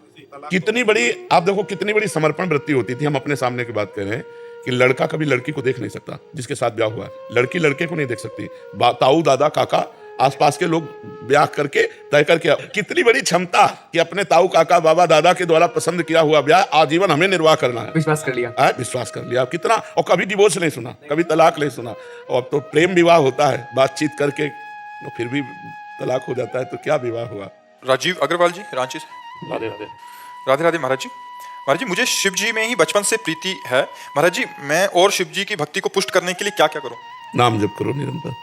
कितनी बड़ी, आप देखो कितनी बड़ी समर्पण वृत्ति होती थी। हम अपने सामने की बात कर रहे हैं कि लड़का कभी लड़की को देख नहीं सकता जिसके साथ ब्याह हुआ है, लड़की लड़के को नहीं देख सकती, ताऊ दादा काका आसपास के लोग ब्याह करके तय करके। कितनी बड़ी क्षमता कि अपने ताऊ काका बाबा दादा के द्वारा पसंद किया हुआ ब्याह आजीवन हमें निर्वाह करना है, विश्वास कर लिया, विश्वास कर लिया कितना। और कभी डिवोर्स नहीं सुना, कभी तलाक नहीं सुना, और तो प्रेम विवाह होता है बातचीत करके, तो फिर भी तलाक हो जाता है, तो क्या विवाह हुआ। राजीव अग्रवाल जी, रांची से। राधे राधे। राधे राधे महाराज जी। महाराज जी, मुझे शिव जी में ही बचपन से प्रीति है। महाराज जी, मैं और शिव जी की भक्ति को पुष्ट करने के लिए क्या क्या करूं? नाम जप करो निरंतर,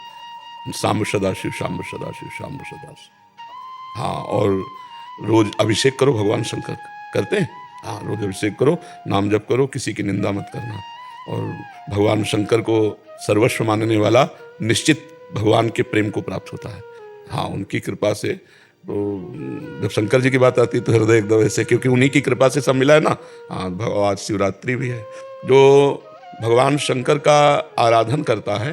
शाम सदाशिव शाम सदाशिव शाम सदाशिव। हाँ, और रोज अभिषेक करो, भगवान शंकर करते हैं। हाँ, रोज अभिषेक करो, नाम जप करो, किसी की निंदा मत करना। और भगवान शंकर को सर्वस्व मानने वाला निश्चित भगवान के प्रेम को प्राप्त होता है। हाँ, उनकी कृपा से। तो जब शंकर जी की बात आती है तो हृदय एकदम ऐसे, क्योंकि उन्हीं की कृपा से सब मिला है ना। हाँ, आज शिवरात्रि भी है। जो भगवान शंकर का आराधन करता है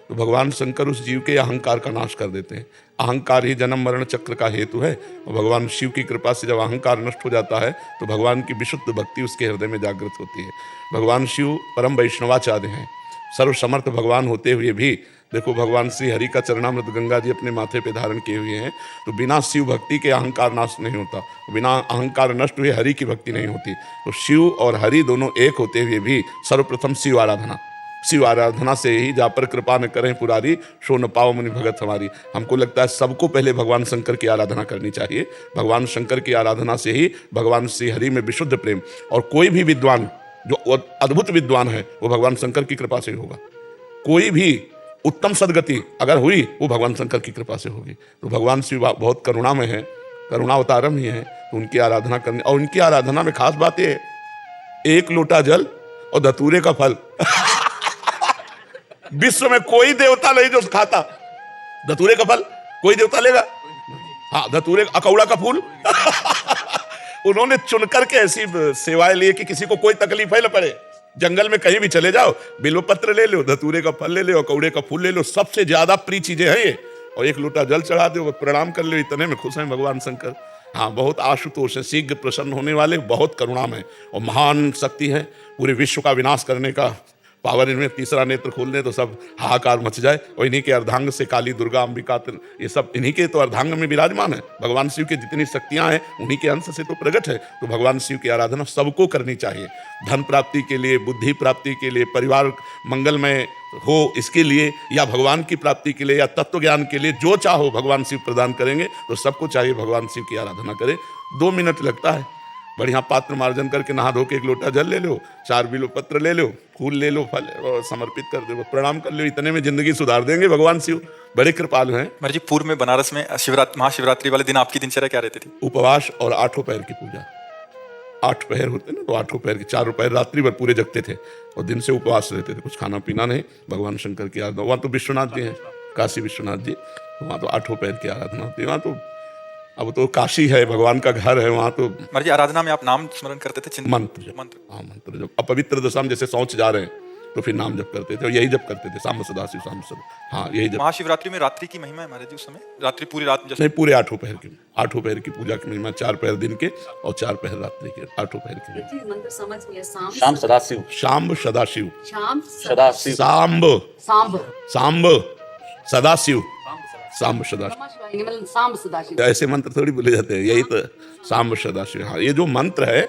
तो भगवान शंकर उस जीव के अहंकार का नाश कर देते हैं। अहंकार ही जन्म मरण चक्र का हेतु है, और भगवान शिव की कृपा से जब अहंकार नष्ट हो जाता है तो भगवान की विशुद्ध भक्ति उसके हृदय में जागृत होती है। भगवान शिव परम वैष्णवाचार्य हैं, सर्वसमर्थ भगवान होते हुए भी देखो भगवान श्री हरि का चरणामृत गंगा जी अपने माथे पे धारण किए हुए हैं। तो बिना शिव भक्ति के अहंकार नाश नहीं होता, बिना अहंकार नष्ट हुए हरि की भक्ति नहीं होती। तो शिव और हरि दोनों एक होते हुए भी सर्वप्रथम शिव आराधना, शिव आराधना से ही जा पर कृपा न करें पुरारी, सो न पाओ मुनि भगत हमारी। हमको लगता है सबको पहले भगवान शंकर की आराधना करनी चाहिए। भगवान शंकर की आराधना से ही भगवान श्री हरि में विशुद्ध प्रेम, और कोई भी विद्वान जो अद्भुत विद्वान है वो भगवान शंकर की कृपा से ही होगा। कोई भी उत्तम सदगति अगर हुई वो भगवान शंकर की कृपा से होगी। तो भगवान शिव बहुत करुणा में है, करुणावतारम ही है, तो उनकी आराधना करनी। और उनकी आराधना में खास बात ये है, एक लोटा जल और धतूरे का फल विश्व में कोई देवता नहीं जो खाता धतूरे का फल, कोई देवता लेगा? हाँ, धतूरे अकौड़ा का फूल उन्होंने चुनकर के ऐसी सेवाएं ली कि किसी को कोई तकलीफ ही न पड़े। जंगल में कहीं भी चले जाओ, बिल्व पत्र ले लो, धतूरे का फल ले लो, कौड़े का फूल ले लो, सबसे ज्यादा प्रिय चीजें हैं ये। और एक लोटा जल चढ़ा दो, प्रणाम कर लो, इतने में खुश हैं भगवान शंकर। हाँ, बहुत आशुतोष है, शीघ्र प्रसन्न होने वाले, बहुत करुणा में, और महान शक्ति है। पूरे विश्व का विनाश करने का पावर इनमें, तीसरा नेत्र खोलने तो सब हाहाकार मच जाए। और इन्हीं के अर्धांग से काली दुर्गा अंबिका, ये सब इन्हीं के तो अर्धांग में विराजमान है। भगवान शिव की जितनी शक्तियां हैं उन्हीं के अंश से तो प्रकट है। तो भगवान शिव की आराधना सबको करनी चाहिए, धन प्राप्ति के लिए, बुद्धि प्राप्ति के लिए, परिवार मंगलमय हो इसके लिए, या भगवान की प्राप्ति के लिए, या तत्व ज्ञान के लिए, जो चाहो भगवान शिव प्रदान करेंगे। तो सबको चाहिए भगवान शिव की आराधना करें। 2 मिनट लगता है, बढ़िया पात्र मार्जन करके नहा धो के एक लोटा जल ले लो, 4 बिल्व पत्र ले लो, फूल ले लो, फल और समर्पित कर दो, प्रणाम कर लो, इतने में जिंदगी सुधार देंगे भगवान शिव। बड़े कृपालु हैं। महाराज जी, पूर्व में बनारस में महाशिवरात्रि वाले दिन आपकी दिनचर्या क्या रहती थी? उपवास और 8 पैर की पूजा। 8 पहर होते ना, तो 8 पैर की, 4 पैर रात्रि भर पूरे जगते थे और दिन से उपवास रहते थे, कुछ खाना पीना नहीं। भगवान शंकर की आराधना, वहाँ तो विश्वनाथ जी हैं, काशी विश्वनाथ जी, तो वहाँ तो 8 पैर की आराधना होती है। वहाँ तो अब तो काशी है, भगवान का घर है वहाँ तो। महाराज जी, आराधना में आप नाम स्मरण करते थे? मंत्र। हाँ, मंत्र जब अपवित्र दशा में जैसे शौच जा रहे हैं तो फिर नाम जप करते थे, और यही जप करते थे, शाम सदाशिव शाम सदा। हाँ, यही जप। महाशिवरात्रि में रात्रि की महिमा है महाराज जी, उस समय रात्रि पूरी रात नहीं, पूरे 8 पैर की, 8 पैर की पूजा की महिमा, 4 पैर दिन के और 4 पैर रात्रि के, 8 पैर की। मंत्र समझ में शाम सदाशिव, शाम्ब सदाशिव, शाम सदाशिव, सांब सांब सांब सदाशिव, सांब सदाशिव, मतलब सांब सदाशिव। ऐसे मंत्र थोड़ी बोले जाते हैं, यही तो सांब सदाशिव। हाँ, ये जो मंत्र है